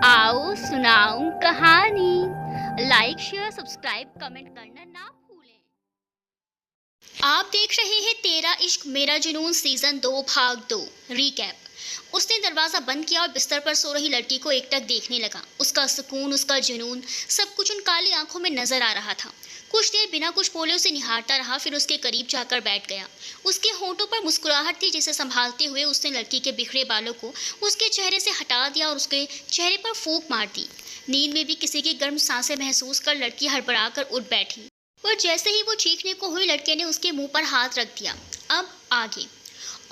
आओ सुनाऊं कहानी। लाइक शेयर सब्सक्राइब कमेंट करना ना भूलें। आप देख रहे हैं तेरा इश्क मेरा जुनून सीजन 2 भाग 2 रीकैप। उसने दरवाजा बंद किया और बिस्तर पर सो रही लड़की को एकटक देखने लगा। उसका सुकून, उसका जुनून, सब कुछ उन काली आंखों में नजर आ रहा था। कुछ देर बिना कुछ बोले उसे निहारता रहा, फिर उसके करीब जाकर बैठ गया। उसके होंठों पर मुस्कुराहट थी, जिसे संभालते हुए उसने लड़की के बिखरे बालों को उसके चेहरे से हटा दिया और उसके चेहरे पर फूंक मार दी। नींद में भी किसी की गर्म सांसें महसूस कर लड़की हड़बड़ाकर उठ बैठी, और जैसे ही वो चीखने को हुई, लड़के ने उसके मुंह पर हाथ रख दिया। अब आगे,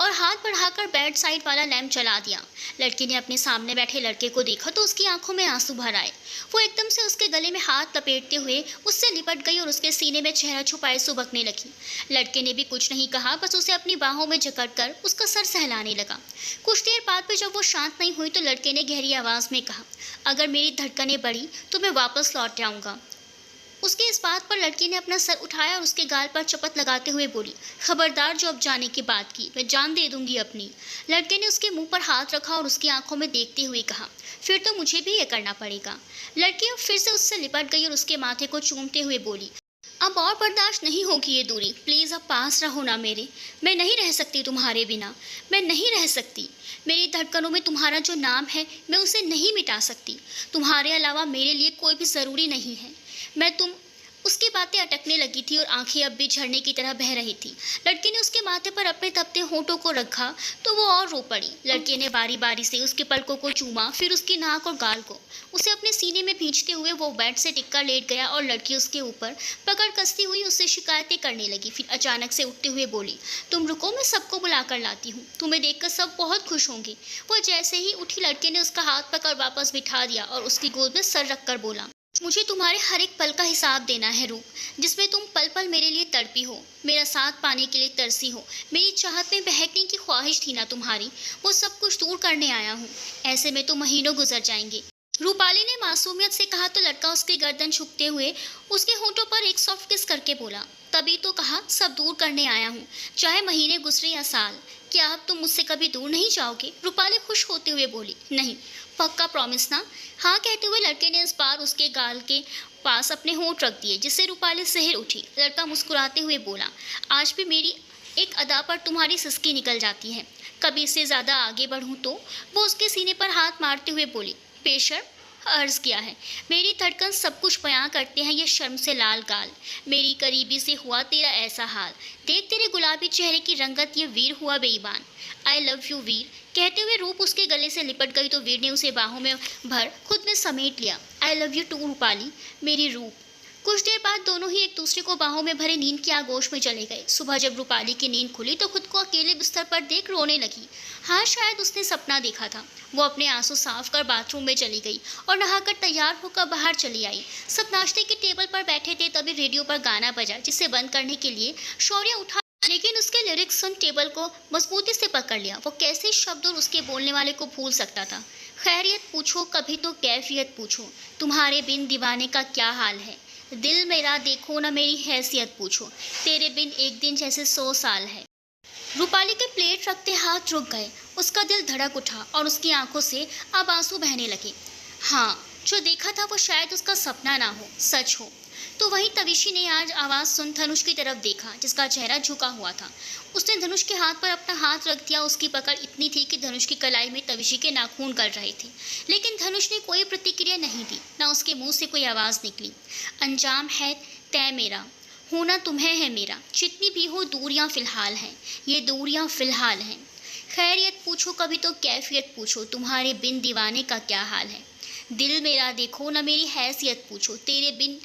और हाथ बढ़ाकर बेड साइड वाला लैंप जला दिया। लड़की ने अपने सामने बैठे लड़के को देखा तो उसकी आंखों में आंसू भर आए। वो एकदम से उसके गले में हाथ लपेटते हुए उससे लिपट गई और उसके सीने में चेहरा छुपाए सुबकने लगी। लड़के ने भी कुछ नहीं कहा, बस उसे अपनी बाहों में जकड़कर उसका सर सहलाने लगा। कुछ देर बाद भी जब वो शांत नहीं हुई तो लड़के ने गहरी आवाज में कहा, अगर मेरी धड़कनें बढ़ी तो मैं वापस लौट जाऊंगा। उसके इस बात पर लड़की ने अपना सर उठाया और उसके गाल पर चपत लगाते हुए बोली, खबरदार जो अब जाने की बात की, मैं जान दे दूंगी अपनी। लड़के ने उसके मुंह पर हाथ रखा और उसकी आंखों में देखते हुए कहा, फिर तो मुझे भी ये करना पड़ेगा। लड़की अब फिर से उससे लिपट गई और उसके माथे को चूमते हुए बोली, अब और बर्दाश्त नहीं होगी ये दूरी, प्लीज़ अब पास रहो ना मेरे। मैं नहीं रह सकती तुम्हारे बिना, मैं नहीं रह सकती। मेरी धड़कनों में तुम्हारा जो नाम है, मैं उसे नहीं मिटा सकती। तुम्हारे अलावा मेरे लिए कोई भी ज़रूरी नहीं है। मैं तुम उसकी बातें अटकने लगी थी और आंखें अब भी झरने की तरह बह रही थी। लड़के ने उसके माथे पर अपने तपते होंठों को रखा तो वो और रो पड़ी। लड़के ने बारी बारी से उसके पलकों को चूमा, फिर उसकी नाक और गाल को। उसे अपने सीने में भींचते हुए वो बेड से टिक्का लेट गया और लड़की उसके ऊपर पकड़ कसती हुई उससे शिकायतें करने लगी। फिर अचानक से उठते हुए बोली, तुम रुको, मैं सबको बुलाकर लाती हूँ, तुम्हें देखकर सब बहुत खुश होंगे। वो जैसे ही उठी, लड़के ने उसका हाथ पकड़ वापस बिठा दिया और उसकी गोद में सर रखकर बोला, मुझे तुम्हारे हर एक पल का हिसाब देना है रूप, जिसमें तुम पल पल मेरे लिए तड़पी हो, मेरा साथ पाने के लिए तरसी हो। मेरी चाहत में बहकने की ख्वाहिश थी ना तुम्हारी, वो सब कुछ दूर करने आया हूँ। ऐसे में तो महीनों गुजर जाएंगे। रूपाली ने मासूमियत से कहा तो लड़का उसकी गर्दन झुकते हुए उसके होंठों पर एक सॉफ्ट किस करके बोला, तभी तो कहा सब दूर करने आया हूँ, चाहे महीने गुजरे या साल। क्या अब तुम मुझसे कभी दूर नहीं जाओगे? रूपाली खुश होते हुए बोली, नहीं, पक्का प्रॉमिस ना? हाँ कहते हुए लड़के ने इस बार उसके गाल के पास अपने होंठ रख दिए, जिससे रूपाली सहर उठी। लड़का मुस्कुराते हुए बोला, आज भी मेरी एक अदा पर तुम्हारी सिसकी निकल जाती है, कभी इससे ज़्यादा आगे बढ़ूँ तो? वो उसके सीने पर हाथ मारते हुए बोली, बेशर्म, अर्ज किया है, मेरी धड़कन सब कुछ बयां करते हैं ये शर्म से लाल गाल। मेरी करीबी से हुआ तेरा ऐसा हाल, देख तेरे गुलाबी चेहरे की रंगत, ये वीर हुआ बेईमान। आई लव यू वीर। कहते हुए रूप उसके गले से लिपट गई तो वीर ने उसे बाहों में भर खुद में समेट लिया। I love you too Rupali, मेरी रूप। कुछ देर बाद दोनों ही एक दूसरे को बाहों में भरे नींद की आगोश में चले गए। सुबह जब रूपाली की नींद खुली तो खुद को अकेले बिस्तर पर देख रोने लगी। हाँ, शायद उसने सपना देखा था। वो अपने आंसू साफ कर बाथरूम में चली गई और नहाकर तैयार होकर बाहर चली आई। सब नाश्ते के टेबल पर बैठे थे, तभी रेडियो पर गाना बजा, जिसे बंद करने के लिए शौर्य उठा, लेकिन उसके लिरिक्स सुन टेबल को मजबूती से पकड़ लिया। वो कैसे शब्द और उसके बोलने वाले को भूल सकता था? खैरियत पूछो कभी तो कैफियत पूछो, तुम्हारे बिन दीवाने का क्या हाल है। दिल मेरा देखो ना मेरी हैसियत पूछो, तेरे बिन एक दिन जैसे 100 साल है। रूपाली के प्लेट रखते हाथ रुक गए। उसका दिल धड़क उठा और उसकी आंखों से अब आंसू बहने लगे। हाँ, जो देखा था वो शायद उसका सपना ना हो, सच हो। तो वहीं तविशी ने आज आवाज़ सुन धनुष की तरफ देखा, जिसका चेहरा झुका हुआ था। उसने धनुष के हाथ पर अपना हाथ रख दिया। उसकी पकड़ इतनी थी कि धनुष की कलाई में तविशी के नाखून गड़ रहे थे, लेकिन धनुष ने कोई प्रतिक्रिया नहीं दी, ना उसके मुंह से कोई आवाज़ निकली। अंजाम है तय मेरा, होना तुम्हें है मेरा, जितनी भी हो दूरियां फिलहाल हैं, ये दूरियां फिलहाल हैं। खैरियत पूछो कभी तो कैफियत पूछो, तुम्हारे बिन दीवाने का क्या हाल है। दिल मेरा देखो ना मेरी हैसियत पूछो, तेरे बिन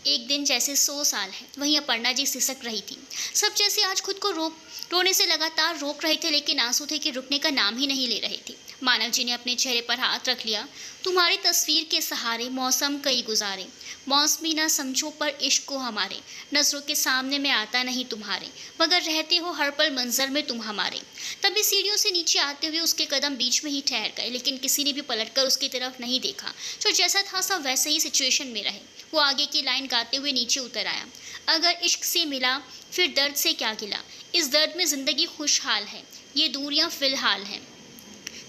एक दिन जैसे 100 साल है। वहीं अपर्णा जी सिसक रही थी। सब जैसे आज खुद को रोने से लगातार रोक रहे थे, लेकिन आंसू थे कि रुकने का नाम ही नहीं ले रहे थे। मानव जी ने अपने चेहरे पर हाथ रख लिया। तुम्हारी तस्वीर के सहारे मौसम कई गुजारे, मौसमी ना समझो पर इश्क को हमारे, नजरों के सामने में आता नहीं तुम्हारे, मगर रहते हो हर पल मंजर में तुम हमारे। तभी सीढ़ियों से नीचे आते हुए उसके कदम बीच में ही ठहर गए, लेकिन किसी ने भी पलटकर उसकी तरफ नहीं देखा। जो जैसा था सब वैसे ही सिचुएशन में रहे। वो आगे की लाइन गाते हुए नीचे उतर आया। अगर इश्क से मिला फिर दर्द से क्या गिला, इस दर्द में जिंदगी खुशहाल है, ये दूरियां फिलहाल हैं।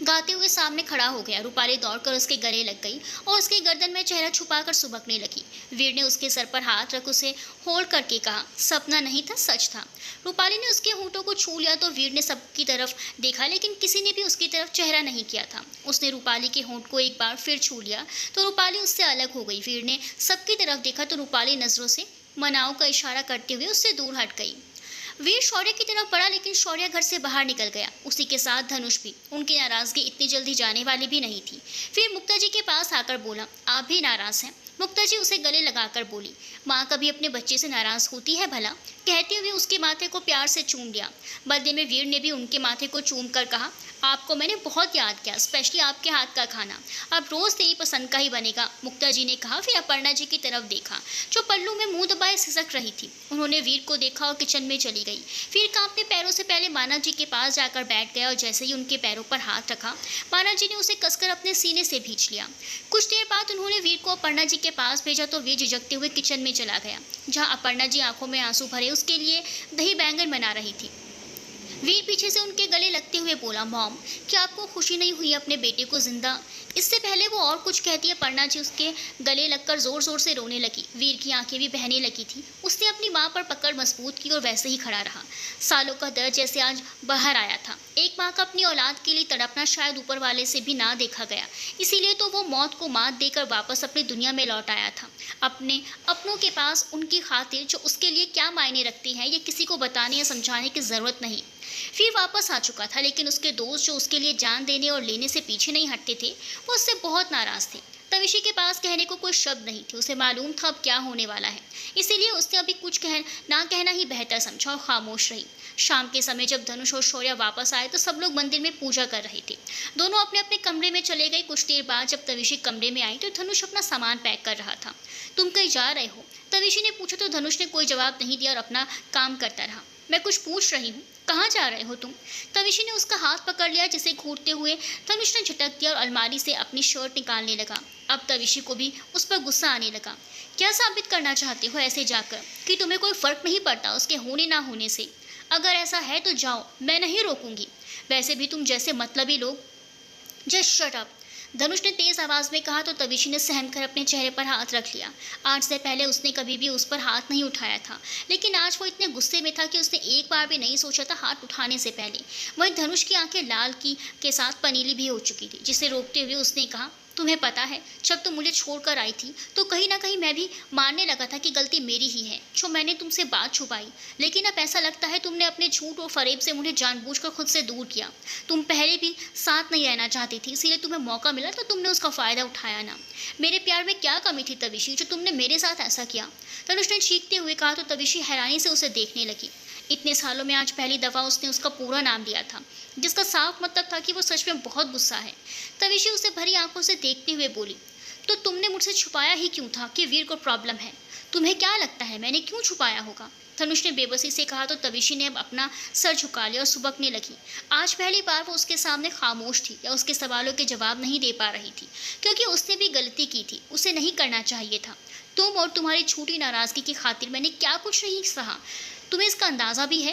गाते हुए सामने खड़ा हो गया। रूपाली दौड़कर उसके गले लग गई और उसके गर्दन में चेहरा छुपाकर सुबकने लगी। वीर ने उसके सर पर हाथ रख उसे होल्ड करके कहा, सपना नहीं था, सच था। रूपाली ने उसके होंठों को छू लिया तो वीर ने सबकी तरफ देखा, लेकिन किसी ने भी उसकी तरफ चेहरा नहीं किया था। उसने रूपाली के होंठ को एक बार फिर छू लिया तो रूपाली उससे अलग हो गई। वीर ने सबकी तरफ देखा तो रूपाली नजरों से मनाओ का इशारा करते हुए उससे दूर हट गई। वीर शौर्य की तरफ बढ़ा, लेकिन शौर्य घर से बाहर निकल गया। उसी के साथ धनुष भी। उनकी नाराजगी इतनी जल्दी जाने वाली भी नहीं थी। फिर मुक्ता जी के पास आकर बोला, आप भी नाराज हैं? मुक्ता जी उसे गले लगाकर बोली, माँ कभी अपने बच्चे से नाराज होती है भला? कहते हुए उसके माथे को प्यार से चूम लिया। बदले में वीर ने भी उनके माथे को चूम कर कहा, आपको मैंने बहुत याद किया, स्पेशली आपके हाथ का खाना। अब रोज तेरी पसंद का ही बनेगा, मुक्ता जी ने कहा। फिर अपर्णा जी की तरफ देखा जो पल्लू में मुंह दबाए सिसक रही थी। उन्होंने वीर को देखा और किचन में चली गई। फिर कांपते पैरों से पहले मानव जी के पास जाकर बैठ गया और जैसे ही उनके पैरों पर हाथ रखा, मानव जी ने उसे कसकर अपने सीने से भींच लिया। कुछ देर बाद उन्होंने वीर को अपर्णा जी के पास भेजा तो वीर झिझकते हुए किचन में चला गया, जहाँ अपर्णा जी आंखों में आंसू भरे उसके लिए दही बैंगन बना रही थी। वीर पीछे से उनके गले लगते हुए बोला, मॉम क्या आपको खुशी नहीं हुई अपने बेटे को जिंदा? इससे पहले वो और कुछ कहती है, अपर्णा जी उसके गले लगकर जोर जोर से रोने लगी। वीर की आंखें भी बहने लगी थी। उसने अपनी माँ पर पकड़ मजबूत की और वैसे ही खड़ा रहा। सालों का दर्द जैसे आज बाहर आया था। एक माँ का अपनी औलाद के लिए तड़पना शायद ऊपर वाले से भी ना देखा गया, इसीलिए तो वो मौत को मात देकर वापस अपनी दुनिया में लौट आया था। अपने अपनों के पास उनकी खातिर जो उसके लिए क्या मायने रखती है, ये किसी को बताने या समझाने की ज़रूरत नहीं। फिर वापस आ चुका था, लेकिन उसके दोस्त जो उसके लिए जान देने और लेने से पीछे नहीं हटते थे, वो उससे बहुत नाराज थे। तविशी के पास कहने को कोई शब्द नहीं थे। उसे मालूम था अब क्या होने वाला है, इसीलिए उसने अभी कुछ ना कहना ही बेहतर समझा और खामोश रही। शाम के समय जब धनुष और शौर्य वापस आए तो सब लोग मंदिर में पूजा कर रहे थे। दोनों अपने अपने कमरे में चले गए। कुछ देर बाद जब तविशी कमरे में आई तो धनुष अपना सामान पैक कर रहा था। तुम कहीं जा रहे हो? तविशी ने पूछा तो धनुष ने कोई जवाब नहीं दिया और अपना काम करता रहा। मैं कुछ पूछ रही हूँ, कहाँ जा रहे हो तुम? तविशी ने उसका हाथ पकड़ लिया, जिसे घूरते हुए धनुष ने झटक दिया और अलमारी से अपनी शर्ट निकालने लगा। अब तविशी को भी उस पर गुस्सा आने लगा। क्या साबित करना चाहते हो ऐसे जाकर कि तुम्हें कोई फर्क नहीं पड़ता उसके होने ना होने से? अगर ऐसा है तो जाओ, मैं नहीं रोकूंगी। वैसे भी तुम जैसे मतलबी लोग। जस्ट शट अप, धनुष ने तेज आवाज में कहा तो तविशी ने सहम कर अपने चेहरे पर हाथ रख लिया। आज से पहले उसने कभी भी उस पर हाथ नहीं उठाया था, लेकिन आज वो इतने गुस्से में था कि उसने एक बार भी नहीं सोचा था हाथ उठाने से पहले। वहीं धनुष की आंखें लाल की के साथ पनीली भी हो चुकी थी, जिसे रोकते हुए उसने कहा, तुम्हें पता है जब तुम मुझे छोड़कर आई थी तो कहीं ना कहीं मैं भी मानने लगा था कि गलती मेरी ही है जो मैंने तुमसे बात छुपाई, लेकिन अब ऐसा लगता है तुमने अपने झूठ और फरेब से मुझे जानबूझकर खुद से दूर किया। तुम पहले भी साथ नहीं रहना चाहती थी, इसीलिए तुम्हें मौका मिला तो तुमने उसका फ़ायदा उठाया ना। मेरे प्यार में क्या कमी थी तविशी जो तुमने मेरे साथ ऐसा किया? तनुष ने चीखते हुए कहा तो तविशी हैरानी से उसे देखने लगी। इतने सालों में आज पहली दफ़ा उसने उसका पूरा नाम लिया था, जिसका साफ मतलब था कि वो सच में बहुत गुस्सा है। तविशी उसे भरी आंखों से देखते हुए बोली, तो तुमने मुझसे छुपाया ही क्यों था कि वीर को प्रॉब्लम है? तुम्हें क्या लगता है मैंने क्यों छुपाया होगा? धनुष ने बेबसी से कहा तो तविशी ने अब अपना सर झुका लिया और सुबकने लगी। आज पहली बार वो उसके सामने खामोश थी या उसके सवालों के जवाब नहीं दे पा रही थी, क्योंकि उसने भी गलती की थी, उसे नहीं करना चाहिए था। तुम और तुम्हारी छोटी नाराज़गी की खातिर मैंने क्या कुछ नहीं सहा, तुम्हें इसका अंदाज़ा भी है?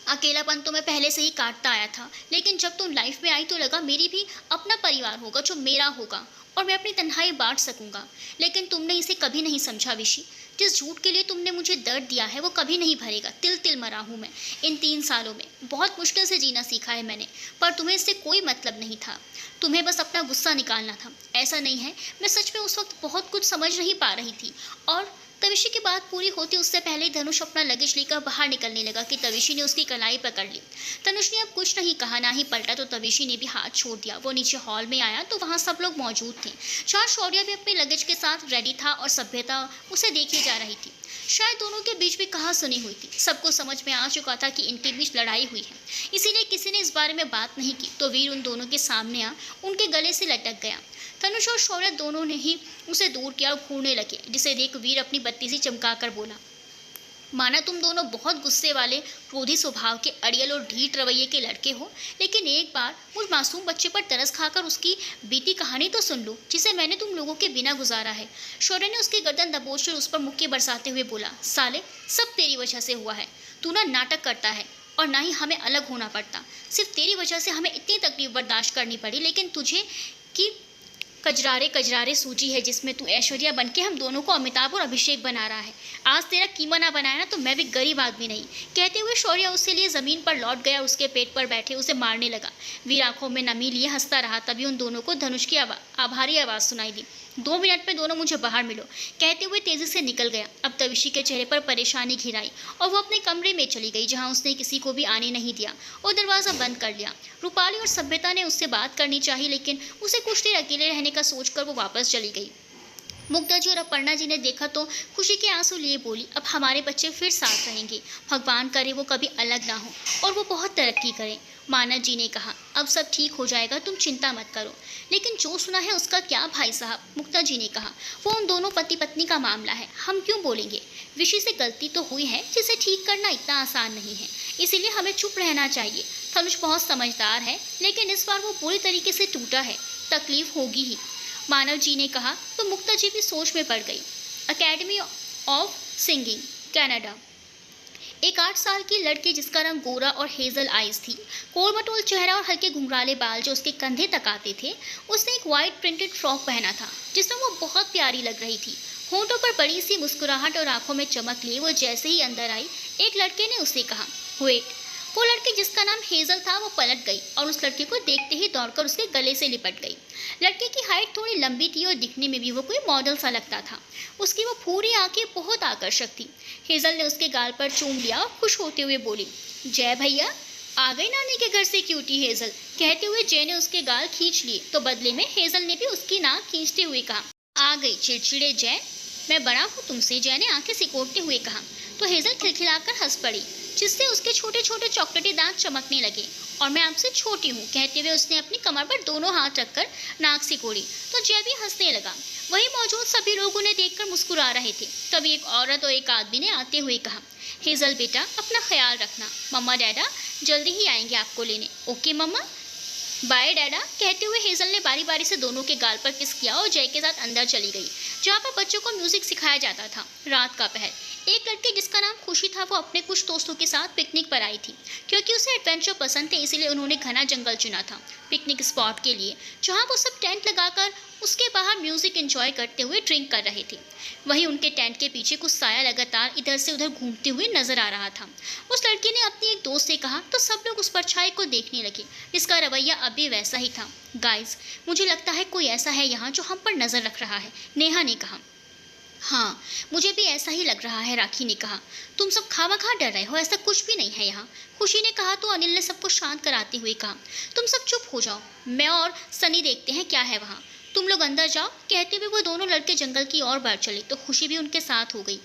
अकेलापन तो मैं पहले से ही काटता आया था, लेकिन जब तुम लाइफ में आई तो लगा मेरी भी अपना परिवार होगा जो मेरा होगा और मैं अपनी तन्हाई बांट सकूंगा। लेकिन तुमने इसे कभी नहीं समझा विशी। जिस झूठ के लिए तुमने मुझे दर्द दिया है वो कभी नहीं भरेगा। तिल तिल मरा हूँ मैं इन 3 सालों में। बहुत मुश्किल से जीना सीखा है मैंने, पर तुम्हें इससे कोई मतलब नहीं था। तुम्हें बस अपना गुस्सा निकालना था। ऐसा नहीं है, मैं सच में उस वक्त बहुत कुछ समझ नहीं पा रही थी। और तविशी की बात पूरी होती उससे पहले ही धनुष अपना लगेज लेकर बाहर निकलने लगा कि तविशी ने उसकी कलाई पकड़ ली। धनुष ने अब कुछ नहीं कहा, ना ही पलटा, तो तविशी ने भी हाथ छोड़ दिया। वो नीचे हॉल में आया तो वहाँ सब लोग मौजूद थे। जहाँ शौर्य भी अपने लगेज के साथ रेडी था और सभ्यता उसे देखी जा रही थी। शायद दोनों के बीच भी कहा सुनी हुई थी। सबको समझ में आ चुका था कि इनके बीच लड़ाई हुई है, इसीलिए किसी ने इस बारे में बात नहीं की। तो वीर उन दोनों के सामने आ उनके गले से लटक गया। धनुष और शौर्य दोनों ने ही उसे दूर किया और घूरने लगे, जिसे देख वीर अपनी बत्ती से चमकाकर बोला, माना तुम दोनों बहुत गुस्से वाले, क्रोधी स्वभाव के, अड़ियल और ढीठ रवैये के लड़के हो, लेकिन एक बार उस मासूम बच्चे पर तरस खाकर उसकी बीती कहानी तो सुन लो, जिसे मैंने तुम लोगों के बिना गुजारा है। शौर्य ने उसकी गर्दन दबोचकर उस पर मुक्के बरसाते हुए बोला, साले सब तेरी वजह से हुआ है। तू ना नाटक करता है, और ना ही हमें अलग होना पड़ता। सिर्फ तेरी वजह से हमें इतनी तकलीफ बर्दाश्त करनी पड़ी, लेकिन तुझे कि कजरारे कजरारे सूजी है जिसमें तू ऐश्वर्या बनके हम दोनों को अमिताभ और अभिषेक बना रहा है। आज तेरा कीमा ना बनाया ना तो मैं भी गरीब आदमी नहीं। कहते हुए शौर्य उसके लिए ज़मीन पर लौट गया, उसके पेट पर बैठे उसे मारने लगा। वीर आंखों में नमी लिए हंसता रहा। तभी उन दोनों को धनुष की आभारी आवाज़ सुनाई दी। 2 मिनट में दोनों मुझे बाहर मिलो, कहते हुए तेजी से निकल गया। अब तविशी के चेहरे पर परेशानी घिर आई और वो अपने कमरे में चली गई, जहाँ उसने किसी को भी आने नहीं दिया और दरवाज़ा बंद कर लिया। रूपाली और सभ्यता ने उससे बात करनी चाहिए, लेकिन उसे कुछ देर अकेले रहने का सोचकर वो वापस चली गई। मुग्धा जी और अपर्णा जी ने देखा तो खुशी के आंसू लिए बोली, अब हमारे बच्चे फिर साथ रहेंगे। भगवान करे वो कभी अलग ना हो और वो बहुत तरक्की करें। मानव जी ने कहा, अब सब ठीक हो जाएगा, तुम चिंता मत करो। लेकिन जो सुना है उसका क्या भाई साहब? मुग्धा जी ने कहा, वो उन दोनों पति पत्नी का मामला है, हम क्यों बोलेंगे? विषय से गलती तो हुई है जिसे ठीक करना इतना आसान नहीं है, इसीलिए हमें चुप रहना चाहिए। धनुष बहुत समझदार है, लेकिन इस बार वो पूरी तरीके से टूटा है, तकलीफ होगी ही। मानव जी ने कहा तो मुक्ता जी भी सोच में पड़ गई। Academy of singing, Canada. एक 8 साल की लड़की जिसका रंग गोरा और हेजल आइज थी, कोलमटोल चेहरा और हल्के घुंघराले बाल जो उसके कंधे तक आते थे। उसने एक वाइट प्रिंटेड फ्रॉक पहना था जिसमें वो बहुत प्यारी लग रही थी। होंठों पर बड़ी सी मुस्कुराहट और आंखों में चमक लिए वो जैसे ही अंदर आई, एक लड़के ने उससे कहा, वेट। वो लड़की जिसका नाम हेजल था वो पलट गई और उस लड़के को देखते ही दौड़कर उसके गले से लिपट गई। लड़के की हाइट थोड़ी लंबी थी और दिखने में भी वो कोई मॉडल सा लगता था। उसकी वो पूरी आंखें बहुत आकर्षक थी। हेजल ने उसके गाल पर चूम लिया और खुश होते हुए बोली, जय भैया, आ गई नानी के घर से क्यूटी हेजल। कहते हुए जय ने उसके गाल खींच लिए तो बदले में हेजल ने भी उसकी नाक खींचते हुए कहा, आ गई चिड़चिड़े जय, मैं बड़ा हूँ तुमसे, जय ने आंखें सिकोड़ते हुए कहा। तो हेजल खिलखिलाकर हंस पड़ी, जिससे उसके छोटे छोटे चॉकलेटी दांत चमकने लगे। और मैं आपसे छोटी हूँ, कहते हुए उसने अपनी कमर पर दोनों हाथ रखकर नाक सिकोड़ी तो जय भी हंसने लगा। वहीं मौजूद सभी लोग उन्हें देखकर मुस्कुरा रहे थे। तभी एक औरत और एक आदमी ने आते हुए कहा, हेजल बेटा, अपना ख्याल रखना, मम्मा डैडा जल्दी ही आएंगे आपको लेने। ओके मम्मा, बाय डैडा। कहते हुए हेजल ने बारी बारी से दोनों के गाल पर किस किया और जय के साथ अंदर चली गई, जहाँ पर बच्चों को म्यूजिक सिखाया जाता था। रात का पहर। एक लड़की जिसका नाम खुशी था वो अपने कुछ दोस्तों के साथ पिकनिक पर आई थी। क्योंकि उसे एडवेंचर पसंद थे, इसीलिए उन्होंने घना जंगल चुना था पिकनिक स्पॉट के लिए, जहाँ वो सब टेंट लगाकर उसके बाहर म्यूजिक एंजॉय करते हुए ड्रिंक कर रहे थे। वहीं उनके टेंट के पीछे कुछ साया लगातार इधर से उधर घूमते हुए नजर आ रहा था। उस लड़की ने अपनी एक दोस्त से कहा तो सब लोग उस परछाई को देखने लगे, जिसका रवैया अब भी वैसा ही था। गाइस, मुझे लगता है कोई ऐसा है यहाँ जो हम पर नजर रख रहा है, नेहा ने कहा। हाँ, मुझे भी ऐसा ही लग रहा है, राखी ने कहा। तुम सब खामखा डर रहे हो, ऐसा कुछ भी नहीं है यहाँ, खुशी ने कहा। तो अनिल ने सबको शांत कराते हुए कहा, तुम सब चुप हो जाओ, मैं और सनी देखते हैं क्या है वहाँ, तुम लोग अंदर जाओ। कहते हुए वो दोनों लड़के जंगल की ओर बढ़ चले तो खुशी भी उनके साथ हो गई।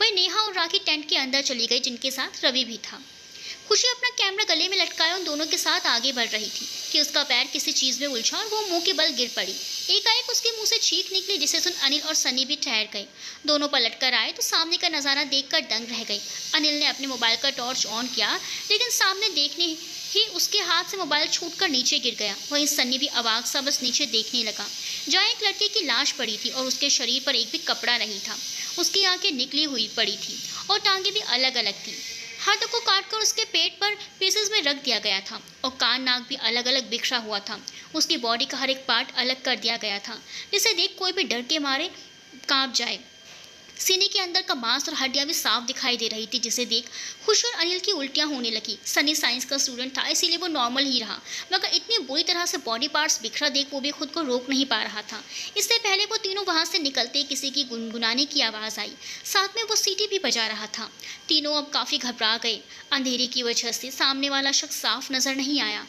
वहीं नेहा और राखी टेंट के अंदर चली गई, जिनके साथ रवि भी था। खुशी अपना कैमरा गले में लटकाए उन दोनों के साथ आगे बढ़ रही थी कि उसका पैर किसी चीज़ में उलझा और वो मुंह के बल गिर पड़ी। एकाएक उसके मुंह से चीख निकली, जिसे सुन अनिल और सनी भी ठहर गए। दोनों पलट कर आए तो सामने का नज़ारा देखकर दंग रह गई। अनिल ने अपने मोबाइल का टॉर्च ऑन किया, लेकिन सामने देखने ही उसके हाथ से मोबाइल छूटकर नीचे गिर गया। वहीं सन्नी भी अवाक सा बस नीचे देखने लगा, जहाँ एक लड़के की लाश पड़ी थी और उसके शरीर पर एक भी कपड़ा नहीं था। उसकी आंखें निकली हुई पड़ी थी और टांगे भी अलग अलग थी। हाथों को काटकर उसके पेट पर पीसेस में रख दिया गया था और कान नाक भी अलग अलग बिखरा हुआ था। उसकी बॉडी का हर एक पार्ट अलग कर दिया गया था, जिसे देख कोई भी डर के मारे कांप जाए। सीने के अंदर का मांस और हड्डियां भी साफ दिखाई दे रही थी, जिसे देख खुशी और अनिल की उल्टियां होने लगी। सनी साइंस का स्टूडेंट था, इसीलिए वो नॉर्मल ही रहा, मगर इतनी बुरी तरह से बॉडी पार्ट्स बिखरा देख वो भी खुद को रोक नहीं पा रहा था। इससे पहले वो तीनों वहां से निकलते किसी की गुनगुनाने की आवाज़ आई, साथ में वो सीटी भी बजा रहा था। तीनों अब काफ़ी घबरा गए। अंधेरे की वजह से सामने वाला शख्स साफ नजर नहीं आया।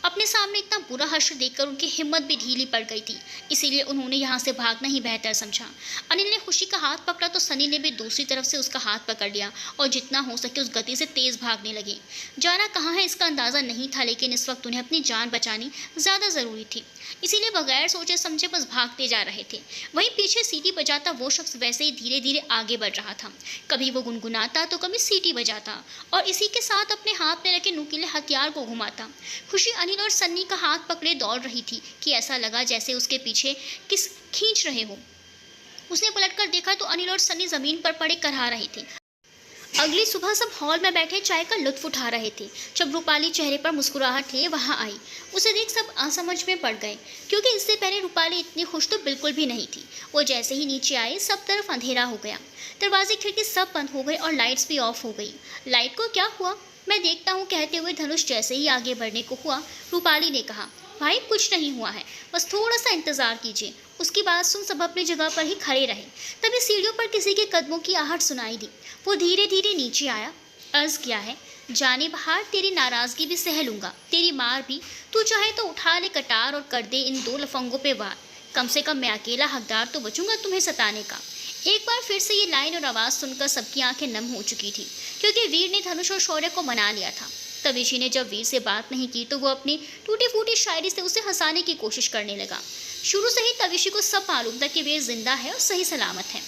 अपने सामने इतना बुरा हश्र देखकर उनकी हिम्मत भी ढीली पड़ गई थी, इसीलिए उन्होंने यहाँ से भागना ही बेहतर समझा। अनिल ने खुशी का हाथ पकड़ा तो सनी ने भी दूसरी तरफ से उसका हाथ पकड़ लिया और जितना हो सके उस गति से तेज भागने लगे। जाना कहाँ है इसका अंदाज़ा नहीं था, लेकिन इस वक्त उन्हें अपनी जान बचानी ज़्यादा ज़रूरी थी, इसीलिए बगैर सोचे समझे बस भागते जा रहे थे। वहीं पीछे सीटी बजाता वो शख्स वैसे ही धीरे धीरे आगे बढ़ रहा था। कभी वो गुनगुनाता तो कभी सीटी बजाता और इसी के साथ अपने हाथ में रखे नुकीले हथियार को घुमाता। खुशी अनिल और सन्नी का हाथ पकड़े दौड़ रही थी कि ऐसा लगा जैसे उसके पीछे किस खींच रहे हो। उसने पलटकर देखा तो अनिल और सन्नी जमीन पर पड़े करहा रहे थे। अगली सुबह सब हॉल में बैठे चाय का लुत्फ उठा रहे थे जब रूपाली चेहरे पर मुस्कुराहट लिए वहां आई। उसे देख सब असमझ में पड़ गए, क्योंकि इससे पहले रूपाली इतनी खुश तो बिल्कुल भी नहीं थी। वो जैसे ही नीचे आए सब तरफ अंधेरा हो गया, दरवाजे खिड़की सब बंद हो गए और लाइट्स भी ऑफ हो गई। लाइट को क्या हुआ, मैं देखता हूँ, कहते हुए धनुष जैसे ही आगे बढ़ने को हुआ, रूपाली ने कहा, भाई कुछ नहीं हुआ है, बस थोड़ा सा इंतजार कीजिए। उसकी बात सुन सब अपनी जगह पर ही खड़े रहे। तभी सीढ़ियों पर किसी के कदमों की आहट सुनाई दी। वो धीरे धीरे नीचे आया। अर्ज किया है, जाने बाहर, तेरी नाराजगी भी सह लूंगा, तेरी मार भी। तू चाहे तो उठा ले कटार और कर दे इन 2 लफंगों पे वार। कम से कम मैं अकेला हकदार तो बचूंगा तुम्हें सताने का। एक बार फिर से ये लाइन और आवाज़ सुनकर सबकी आंखें नम हो चुकी थी, क्योंकि वीर ने धनुष और शौर्य को मना लिया था। तविशी ने जब वीर से बात नहीं की तो वो अपनी टूटी फूटी शायरी से उसे हंसाने की कोशिश करने लगा। शुरू से ही तविशी को सब मालूम था कि वीर जिंदा है और सही सलामत है।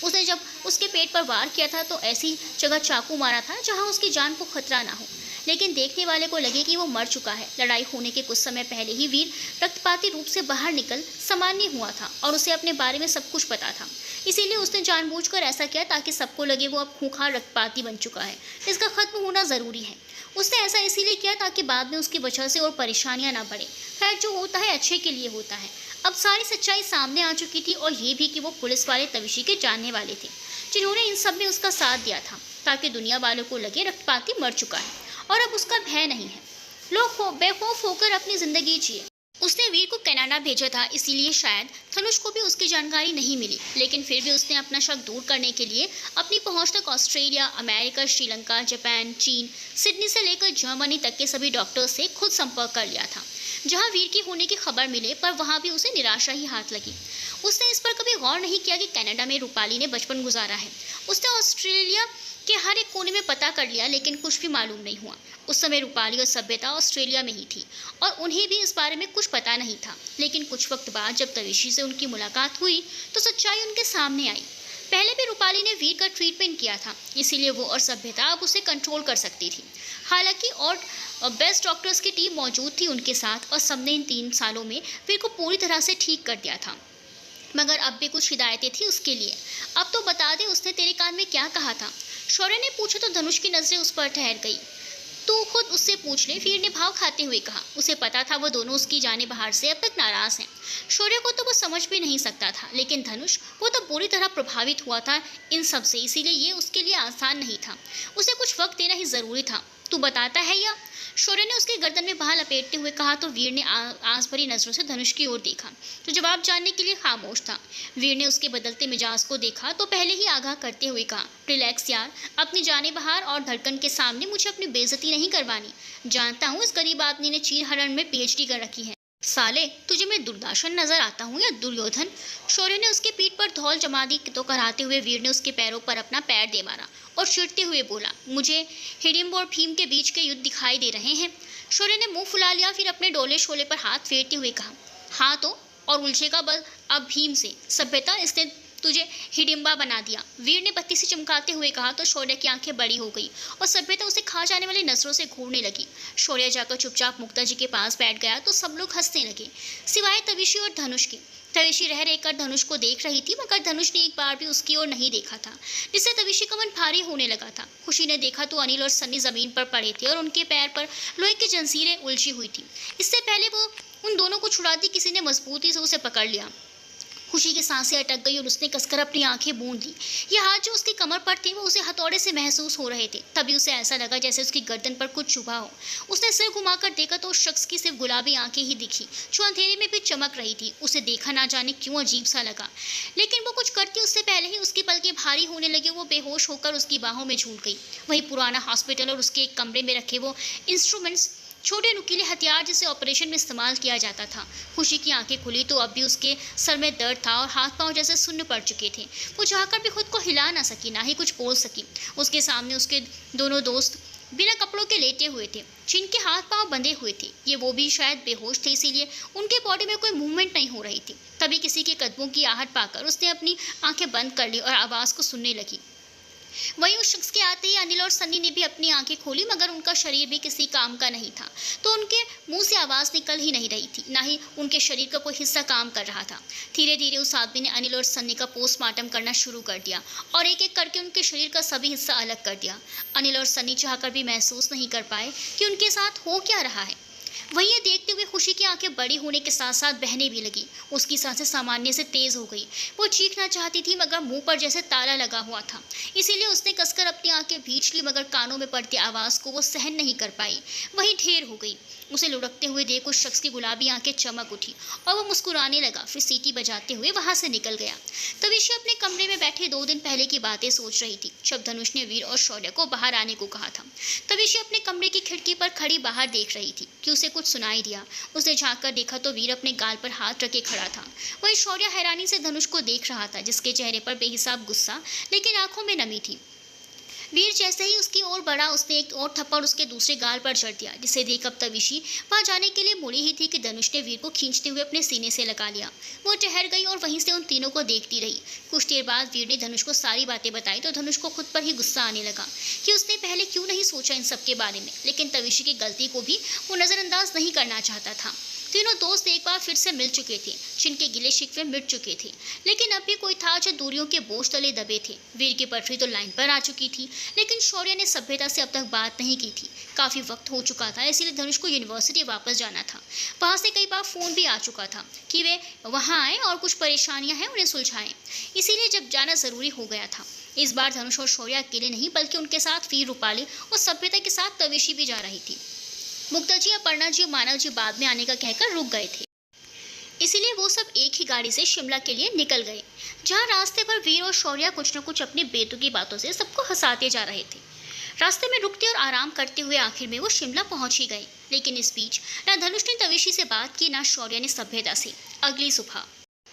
उसने जब उसके पेट पर वार किया था तो ऐसी जगह चाकू मारा था जहां उसकी जान को खतरा ना हो, लेकिन देखने वाले को लगे कि वो मर चुका है। लड़ाई होने के कुछ समय पहले ही वीर रक्तपाती रूप से बाहर निकल सामान्य हुआ था और उसे अपने बारे में सब कुछ पता था। इसीलिए उसने जानबूझकर ऐसा किया ताकि सबको लगे वो अब खूंखार रक्तपाती बन चुका है, इसका खत्म होना ज़रूरी है। उसने ऐसा इसीलिए किया ताकि बाद में उसकी वजह से और परेशानियां ना बढ़े। खैर, जो होता है अच्छे के लिए होता है। अब सारी सच्चाई सामने आ चुकी थी, और ये भी कि वो पुलिस वाले तविशी के जानने वाले थे, जिन्होंने इन सब में उसका साथ दिया था ताकि दुनिया वालों को लगे रक्तपाती मर चुका है और अब उसका भय नहीं है। लोग बेखौफ होकर अपनी जिंदगी जिए। उसने वीर को कनाडा भेजा था, इसीलिए शायद धनुष को भी उसकी जानकारी नहीं मिली, लेकिन फिर भी उसने अपना शक दूर करने के लिए अपनी पहुंच तक ऑस्ट्रेलिया, अमेरिका, श्रीलंका, जापान, चीन, सिडनी से लेकर जर्मनी तक के सभी डॉक्टर्स से खुद संपर्क कर लिया था जहां वीर की होने की खबर मिले, पर वहां भी उसे निराशा ही हाथ लगी। उसने इस पर कभी गौर नहीं किया कि कनाडा में रूपाली ने बचपन गुजारा है। उसने ऑस्ट्रेलिया के हर एक कोने में पता कर लिया, लेकिन कुछ भी मालूम नहीं हुआ। उस समय रूपाली और सभ्यता ऑस्ट्रेलिया में ही थी और उन्हें भी इस बारे में कुछ पता नहीं था। लेकिन कुछ वक्त बाद जब तविशी से उनकी मुलाकात हुई तो सच्चाई उनके सामने आई। पहले भी रूपाली ने वीर का ट्रीटमेंट किया था, इसीलिए वो और सभ्यता अब उसे कंट्रोल कर सकती थी। हालांकि और बेस्ट डॉक्टर्स की टीम मौजूद थी उनके साथ, और सबने इन 3 सालों में वीर को पूरी तरह से ठीक कर दिया था। मगर अब भी कुछ हिदायतें थी उसके लिए। अब तो बता दे, उसने तेरे कान में क्या कहा था? शौर्य ने पूछा तो धनुष की नजरें उस पर ठहर गई। तू खुद उससे पूछ ले, वीर ने भाव खाते हुए कहा। उसे पता था वो दोनों उसकी जाने बाहर से अब तक नाराज हैं। शौर्य को तो वो समझ भी नहीं सकता था, लेकिन धनुष, वो तो बुरी तरह प्रभावित हुआ था इन सब से, इसीलिए ये उसके लिए आसान नहीं था। उसे कुछ वक्त देना ही जरूरी था। तू बताता है या? शौर्य ने उसके गर्दन में बाह लपेटते हुए कहा तो वीर ने आंस भरी नजरों से धनुष की ओर देखा, तो जवाब जानने के लिए खामोश था। वीर ने उसके बदलते मिजाज को देखा तो पहले ही आगाह करते हुए कहा, रिलैक्स यार, अपनी जाने बहार और धड़कन के सामने मुझे अपनी बेइज्जती नहीं करवानी। जानता हूँ इस गरीब आदमी ने चीर हरण में PhD कर रखी है। साले, तुझे मैं दुर्दाशन नजर आता हूँ या दुर्योधन? शौर्य ने उसके पीठ पर धौल जमा दी तो कराते हुए वीर ने उसके पैरों पर अपना पैर दे मारा और चिढ़ते हुए बोला, मुझे हिडिंब और भीम के बीच के युद्ध दिखाई दे रहे हैं। शौर्य ने मुंह फुला लिया, फिर अपने डोले शोले पर हाथ फेरते हुए कहा, हाँ तो, और उलझेगा बस अब भीम से। सभ्यता, इसने तुझे हिडिंबा बना दिया, वीर ने बत्ती से चमकाते हुए कहा तो शौर्य की आंखें बड़ी हो गई और सभ्यता उसे खा जाने वाली नजरों से घूरने लगी। शौर्य जाकर चुपचाप मुक्ता जी के पास बैठ गया तो सब लोग हंसने लगे, सिवाय तविशी और धनुष के। तविशी रह रहकर धनुष को देख रही थी, मगर धनुष ने एक बार भी उसकी ओर नहीं देखा था, जिससे तविशी का मन भारी होने लगा था। खुशी ने देखा तो अनिल और सन्नी जमीन पर पड़े थे और उनके पैर पर लोहे की जंजीरें उलझी हुई थी। इससे पहले वो उन दोनों को छुड़ाती किसी ने मजबूती से उसे पकड़ लिया। खुशी की सांसें अटक गई और उसने कसकर अपनी आंखें बूंद ली। ये हाथ जो उसकी कमर पर थे वो उसे हथौड़े से महसूस हो रहे थे। तभी उसे ऐसा लगा जैसे उसकी गर्दन पर कुछ चुभा हो। उसने सिर घुमाकर देखा तो उस शख्स की सिर्फ गुलाबी आंखें ही दिखी, जो अंधेरे में भी चमक रही थी। उसे देखा ना जाने क्यों अजीब सा लगा, लेकिन वो कुछ करती उससे पहले ही उसकी पलकें भारी होने लगी। वो बेहोश होकर उसकी बाहों में झूल गई। वही पुराना हॉस्पिटल और उसके एक कमरे में रखे वो इंस्ट्रूमेंट्स, छोटे नुकीले हथियार जिसे ऑपरेशन में इस्तेमाल किया जाता था। खुशी की आंखें खुली तो अब भी उसके सर में दर्द था और हाथ पांव जैसे सुन्न पड़ चुके थे। वो चाहकर भी खुद को हिला ना सकी, ना ही कुछ बोल सकी। उसके सामने उसके दोनों दोस्त बिना कपड़ों के लेटे हुए थे, जिनके हाथ पांव बंधे हुए थे। ये वो भी शायद बेहोश थे, इसीलिए उनके बॉडी में कोई मूवमेंट नहीं हो रही थी। तभी किसी के कदमों की आहट पाकर उसने अपनी आंखें बंद कर ली और आवाज़ को सुनने लगी। वहीं उस शख्स के आते ही अनिल और सन्नी ने भी अपनी आंखें खोली, मगर उनका शरीर भी किसी काम का नहीं था। तो उनके मुंह से आवाज़ निकल ही नहीं रही थी, ना ही उनके शरीर का कोई हिस्सा काम कर रहा था। धीरे धीरे उस आदमी ने अनिल और सन्नी का पोस्टमार्टम करना शुरू कर दिया और एक एक करके उनके शरीर का सभी हिस्सा अलग कर दिया। अनिल और सन्नी चाहकर भी महसूस नहीं कर पाए कि उनके साथ हो क्या रहा है। वहीं ये देखते हुए खुशी की आंखें बड़ी होने के साथ साथ बहने भी लगी। उसकी सांसें सामान्य से तेज हो गई। वो चीखना चाहती थी, मगर मुंह पर जैसे ताला लगा हुआ था। इसीलिए उसने कसकर अपनी आंखें भींच ली, मगर कानों में पड़ती आवाज़ को वो सहन नहीं कर पाई। वहीं ढेर हो गई। उसे लुढ़कते हुए देख उस शख्स की गुलाबी आंखें चमक उठी और वो मुस्कुराने लगा। फिर सीटी बजाते हुए वहां से निकल गया। तविशी अपने कमरे में बैठे 2 दिन पहले की बातें सोच रही थी जब धनुष ने वीर और शौर्य को बाहर आने को कहा था। तविशी अपने कमरे की खिड़की पर खड़ी बाहर देख रही थी कि उसे कुछ सुनाई दिया। उसने झांक कर देखा तो वीर अपने गाल पर हाथ रखे खड़ा था। वहीं शौर्य हैरानी से धनुष को देख रहा था, जिसके चेहरे पर बेहिसाब गुस्सा लेकिन आंखों में नमी थी। वीर जैसे ही उसकी ओर बढ़ा, उसने एक और थप्पड़ उसके दूसरे गाल पर जड़ दिया, जिसे देख अब तविशी वहां जाने के लिए मुड़ी ही थी कि धनुष ने वीर को खींचते हुए अपने सीने से लगा लिया। वो ठहर गई और वहीं से उन तीनों को देखती रही। कुछ देर बाद वीर ने धनुष को सारी बातें बताई तो धनुष को खुद पर ही गुस्सा आने लगा कि उसने पहले क्यों नहीं सोचा इन सब के बारे में। लेकिन तविशी की गलती को भी वो नज़रअंदाज नहीं करना चाहता था। तीनों दोस्त एक बार फिर से मिल चुके थे, जिनके गिले शिकवे मिट चुके थे, लेकिन अब भी कोई था जो दूरियों के बोझ तले दबे थे। वीर की पटरी तो लाइन पर आ चुकी थी, लेकिन शौर्य ने सभ्यता से अब तक बात नहीं की थी। काफ़ी वक्त हो चुका था, इसीलिए धनुष को यूनिवर्सिटी वापस जाना था। वहाँ से कई बार फ़ोन भी आ चुका था कि वे वहाँ आए और कुछ परेशानियाँ हैं उन्हें सुलझाएं, इसीलिए जब जाना ज़रूरी हो गया था। इस बार धनुष और शौर्य अकेले नहीं, बल्कि उनके साथ वीर, रूपाली और सभ्यता के साथ तविशी भी जा रही थी। मुक्ता जी, अपर्णा जी और मानव जी बाद में आने का कहकर रुक गए थे, इसीलिए वो सब एक ही गाड़ी से शिमला के लिए निकल गए, जहाँ रास्ते पर वीर और शौर्य कुछ न कुछ अपनी बेतुकी बातों से सबको हंसाते जा रहे थे। रास्ते में रुकते और आराम करते हुए आखिर में वो शिमला पहुंच ही गए। लेकिन इस बीच ना धनुष ने तविशी से बात की, ना शौर्य ने सभ्यता से। अगली सुबह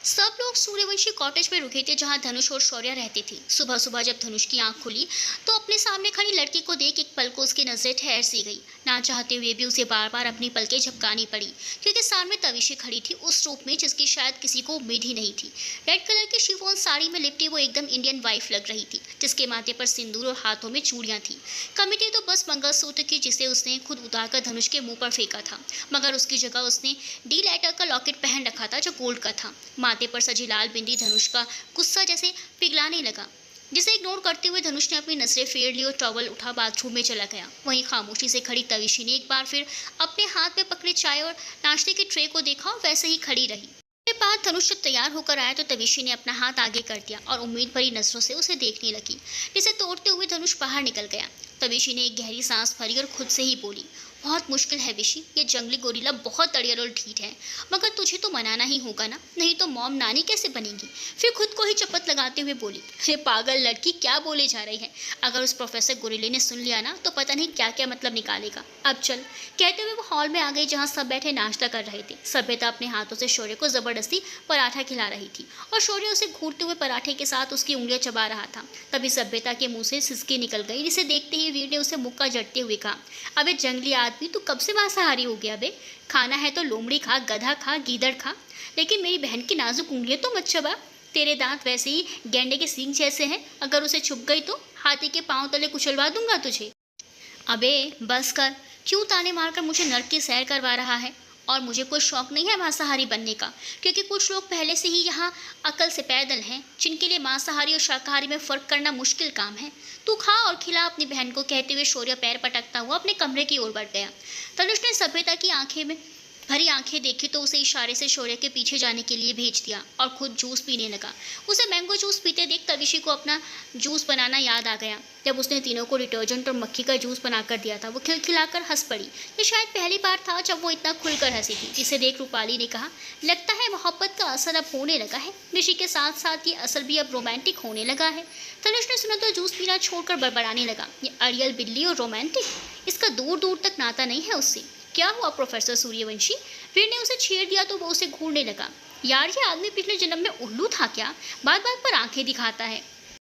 सब लोग सूर्यवंशी कॉटेज में रुके थे, जहां धनुष और शौर्य रहते थे। सुबह सुबह जब धनुष की आंख खुली तो अपने सामने खड़ी लड़की को देख एक पल को उसकी नजरें ठहर सी गई। ना चाहते हुए भी उसे बार बार अपनी पलकें झपकानी पड़ी, क्योंकि सामने तविशी खड़ी थी उस रूप में जिसकी शायद किसी को उम्मीद ही नहीं थी। रेड कलर की शिफॉन साड़ी में लिपटी वो एकदम इंडियन वाइफ लग रही थी, जिसके माथे पर सिंदूर और हाथों में चूड़ियां थी। कमी थी तो बस मंगलसूत्र की, जिसे उसने खुद उतारकर धनुष के मुंह पर फेंका था, मगर उसकी जगह उसने डी लाइटर का लॉकेट पहन रखा था जो गोल्ड का था। माथे पर सजी लाल बिंदी धनुष का गुस्सा जैसे पिघलाने लगा, जिसे इग्नोर करते हुए धनुष ने अपनी नजरें फेर ली और टॉवल उठा बाथरूम में चला गया। वहीं खामोशी से खड़ी तविशी ने एक बार फिर अपने हाथ में पकड़े चाय और नाश्ते के ट्रे को देखा और वैसे ही खड़ी रही। के बाद धनुष जब तैयार होकर आया तो तविशी ने अपना हाथ आगे कर दिया और उम्मीद भरी नजरों से उसे देखने लगी, जिसे तोड़ते हुए धनुष बाहर निकल गया। तविशी ने एक गहरी सांस भरी और खुद से ही बोली, बहुत मुश्किल है विशी, ये जंगली गोरिल्ला बहुत अड़ियल और ढीठ है, मगर तुझे तो मनाना ही होगा ना, नहीं तो मॉम नानी कैसे बनेगी। फिर खुद को ही चपत लगाते हुए बोली, अरे पागल लड़की, क्या बोले जा रही है। अगर उस प्रोफेसर गोरिल्ले ने सुन लिया ना तो पता नहीं क्या क्या मतलब निकालेगा। अब चल। कहते हुए वो हॉल में आ गई, जहाँ सब बैठे नाश्ता कर रहे थे। सभ्यता अपने हाथों से शौर्य को जबरदस्ती पराठा खिला रही थी और शौर्य उसे घूरते हुए पराठे के साथ उसकी उंगलियां चबा रहा था। तभी सभ्यता के मुंह से सिसकी निकल गई, जिसे देखते ही वीर ने उसे मुक्का जड़ते हुए कहा, अबे जंगली आदमी, तू कब से मांसाहारी हो गया बे। खाना है तो लोमड़ी खा, गधा खा, गीदड़ खा, लेकिन मेरी बहन की नाजुक उंगलियां तो मत चबा। तेरे दांत वैसे ही गैंडे के सींग जैसे हैं, अगर उसे छुप गई तो हाथी के पांव तले कुचलवा दूंगा तुझे। अबे बस कर, क्यों ताने मारकर मुझे नर्क की सैर करवा रहा है। और मुझे कोई शौक नहीं है मांसाहारी बनने का, क्योंकि कुछ लोग पहले से ही यहाँ अकल से पैदल हैं, जिनके लिए मांसाहारी और शाकाहारी में फ़र्क करना मुश्किल काम है। तू खा और खिला अपनी बहन को, कहते हुए शौर्य पैर पटकता हुआ अपने कमरे की ओर बढ़ गया। तनुष ने सभ्यता की आंखें में भरी आंखें देखी तो उसे इशारे से शौर्य के पीछे जाने के लिए भेज दिया और खुद जूस पीने लगा। उसे मैंगो जूस पीते देख तविशी को अपना जूस बनाना याद आ गया, जब उसने तीनों को डिटर्जेंट और मक्खी का जूस बनाकर दिया था। वो खिलखिलाकर हंस पड़ी। ये शायद पहली बार था जब वो इतना खुलकर हंसी थी। इसे देख रूपाली ने कहा, लगता है मोहब्बत का असर अब होने लगा है। ऋषि के साथ साथ ये असर भी अब रोमांटिक होने लगा है। तनुष ने सुना तो जूस पीना छोड़कर बड़बड़ाने लगा, ये अड़ियल बिल्ली और रोमांटिक, इसका दूर दूर तक नाता नहीं है उससे। क्या हुआ प्रोफेसर सूर्यवंशी? वीर ने उसे छेड़ दिया तो वो उसे घूरने लगा। यार ये आदमी पिछले जन्म में उल्लू था क्या? बात बात पर आंखें दिखाता है।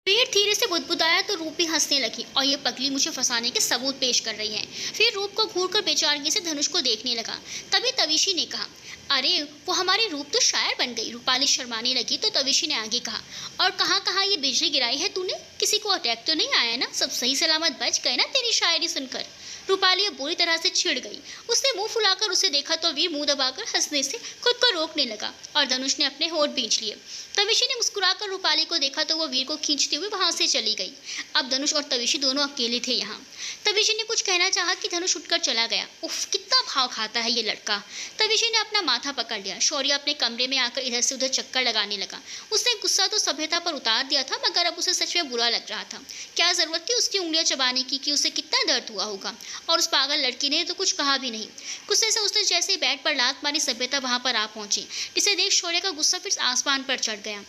वीर धीरे से बुदबुदाया तो रूप भी हंसने लगी और ये पगली मुझे फंसाने के सबूत पेश कर रही है। फिर रूप को घूरकर बेचारगी से धनुष को देखने लगा। तभी तविशी ने कहा, अरे वो हमारी रूप तो शायर बन गई। रूपाली शर्माने लगी तो तविशी ने आगे कहा, और कहाँ कहाँ ये बिजली गिराई है तूने? किसी को अटैक तो नहीं आया ना? सब सही सलामत बच गए ना तेरी शायरी सुनकर? रूपाली अब बुरी तरह से छिड़ गई। उसने मुंह फुलाकर उसे देखा तो वीर मुंह दबाकर हंसने से खुद को रोकने लगा और धनुष ने अपने होंठ भींच लिए। तविशी ने मुस्कुराकर रूपाली को देखा तो वो वीर को खींचते हुए वहां से चली गई। अब धनुष और तविशी दोनों अकेले थे यहाँ। तविशी ने कुछ कहना चाहा कि धनुष उठकर चला गया। उफ, कितना भाव खाता है ये लड़का। तविशी ने अपना माथा पकड़ लिया। शौर्य अपने कमरे में आकर इधर से उधर चक्कर लगाने लगा। उसने गुस्सा तो सभ्यता पर उतार दिया था, मगर अब उसे सच में बुरा लग रहा था। क्या जरूरत थी उसकी उंगलियां चबाने की कि उसे कितना दर्द हुआ होगा। और उस पागल लड़की ने तो कुछ कहा भी नहीं। गुस्से से उसने जैसे ही बेड पर लात मारी, सभ्यता वहां पर आ पहुंची, जिसे देख शौर्य का गुस्सा फिर आसमान पर चढ़ गया।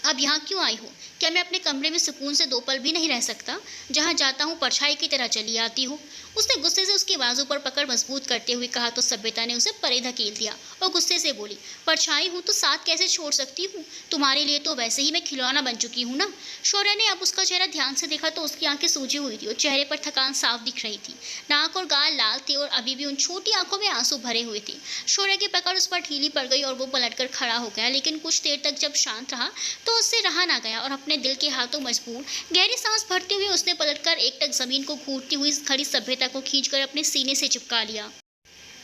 अब यहाँ क्यों आई हो? क्या मैं अपने कमरे में सुकून से 2 पल भी नहीं रह सकता? जहाँ जाता हूँ परछाई की तरह चली आती हूँ। उसने गुस्से से उसकी बाजू पर पकड़ मजबूत करते हुए कहा तो सभ्यता ने उसे परे धकेल दिया और गुस्से से बोली, परछाई हूँ तो साथ कैसे छोड़ सकती हूँ? तुम्हारे लिए तो वैसे ही मैं खिलौना बन चुकी हूँ ना। शौर्य ने अब उसका चेहरा ध्यान से देखा तो उसकी आंखें सूजी हुई थी और चेहरे पर थकान साफ दिख रही थी। नाक और गाल लाल थे और अभी भी उन छोटी आंखों में आंसू भरे हुए थे। शौर्य की पकड़ उस पर ढीली पड़ गई और वो पलटकर खड़ा हो गया, लेकिन कुछ देर तक जब शांत रहा तो उससे रहा ना गया और अपने दिल के हाथों मजबूर गहरी सांस भरते हुए उसने पलटकर एकटक जमीन को घूरती हुई खड़ी सभ्यता को खींचकर अपने सीने से चिपका लिया।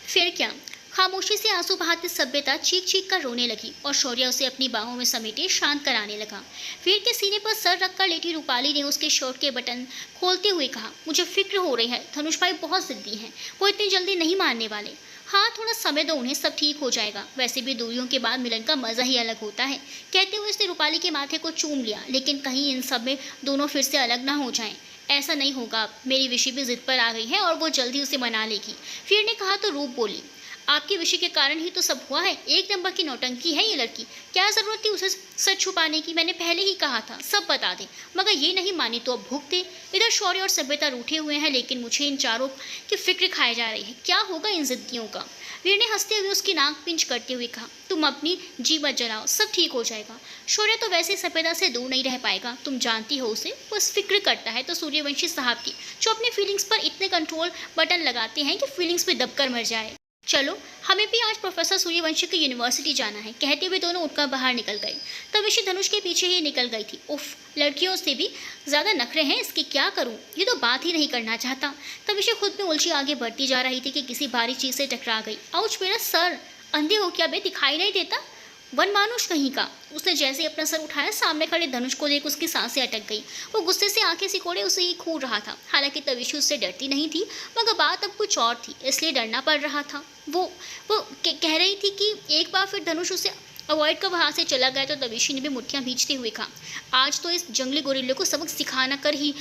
फिर क्या? खामोशी से आंसू बहाती सभ्यता चीख चीख कर रोने लगी और शौर्य उसे अपनी बाहों में समेटे शांत कराने लगा। वीर के सीने पर सर रखकर लेटी रूपाली ने उसके शर्ट के बटन खोलते हुए कहा, मुझे फिक्र हो रही है। धनुष भाई बहुत जिद्दी हैं, वो इतनी जल्दी नहीं मानने वाले। हाँ, थोड़ा समय दो उन्हें, सब ठीक हो जाएगा। वैसे भी दूरियों के बाद मिलन का मजा ही अलग होता है। कहते हुए उसने रूपाली के माथे को चूम लिया, लेकिन कहीं इन सब में दोनों फिर से अलग ना हो जाएं। ऐसा नहीं होगा, मेरी विशी भी जिद पर आ गई है और वो जल्दी उसे मना लेगी। वीर ने कहा तो रूप बोली, आपकी विषय के कारण ही तो सब हुआ है। एक नंबर की नौटंकी है ये लड़की। क्या जरूरत थी उसे सच छुपाने की? मैंने पहले ही कहा था सब बता दे, मगर ये नहीं मानी तो अब भुगते। इधर शौर्य और सभ्यता रूठे हुए हैं, लेकिन मुझे इन चारों की फिक्र खाई जा रही है। क्या होगा इन जिद्दियों का? वीर ने हंसते हुए उसकी नाक पिंच करते हुए कहा, तुम अपनी जी मत जलाओ, सब ठीक हो जाएगा। शौर्य तो वैसे सभ्यता से दूर नहीं रह पाएगा, तुम जानती हो उसे। बस फिक्र करता है तो सूर्यवंशी साहब की, जो अपनी फीलिंग्स पर इतने कंट्रोल बटन लगाते हैं कि फीलिंग्स पे दबकर मर जाए। चलो, हमें भी आज प्रोफेसर सूर्यवंशी की यूनिवर्सिटी जाना है। कहते हुए दोनों उठकर बाहर निकल गए। तविशी धनुष के पीछे ही निकल गई थी। उफ, लड़कियों से भी ज़्यादा नखरे हैं इसके, क्या करूं? ये तो बात ही नहीं करना चाहता। तविशी खुद में उलझी आगे बढ़ती जा रही थी कि किसी भारी चीज़ से टकरा गई। आउच, मेरा सर! अंधे हो क्या बे? दिखाई नहीं देता? वन मानुष कहीं का। उसने जैसे ही अपना सर उठाया, सामने खड़े धनुष को देख उसकी सांसें अटक गई। वो गुस्से से आंखें सिकोड़े उसे ही घूर रहा था। हालांकि तविशी उससे डरती नहीं थी, मगर बात अब कुछ और थी, इसलिए डरना पड़ रहा था। वो कह रही थी कि एक बार फिर धनुष उसे अवॉइड कर वहाँ से चला गया तो तविशी ने भी मुट्ठियाँ भींचते हुए कहा, आज तो इस जंगली गोरिल्ले को सबक सिखाना कर ही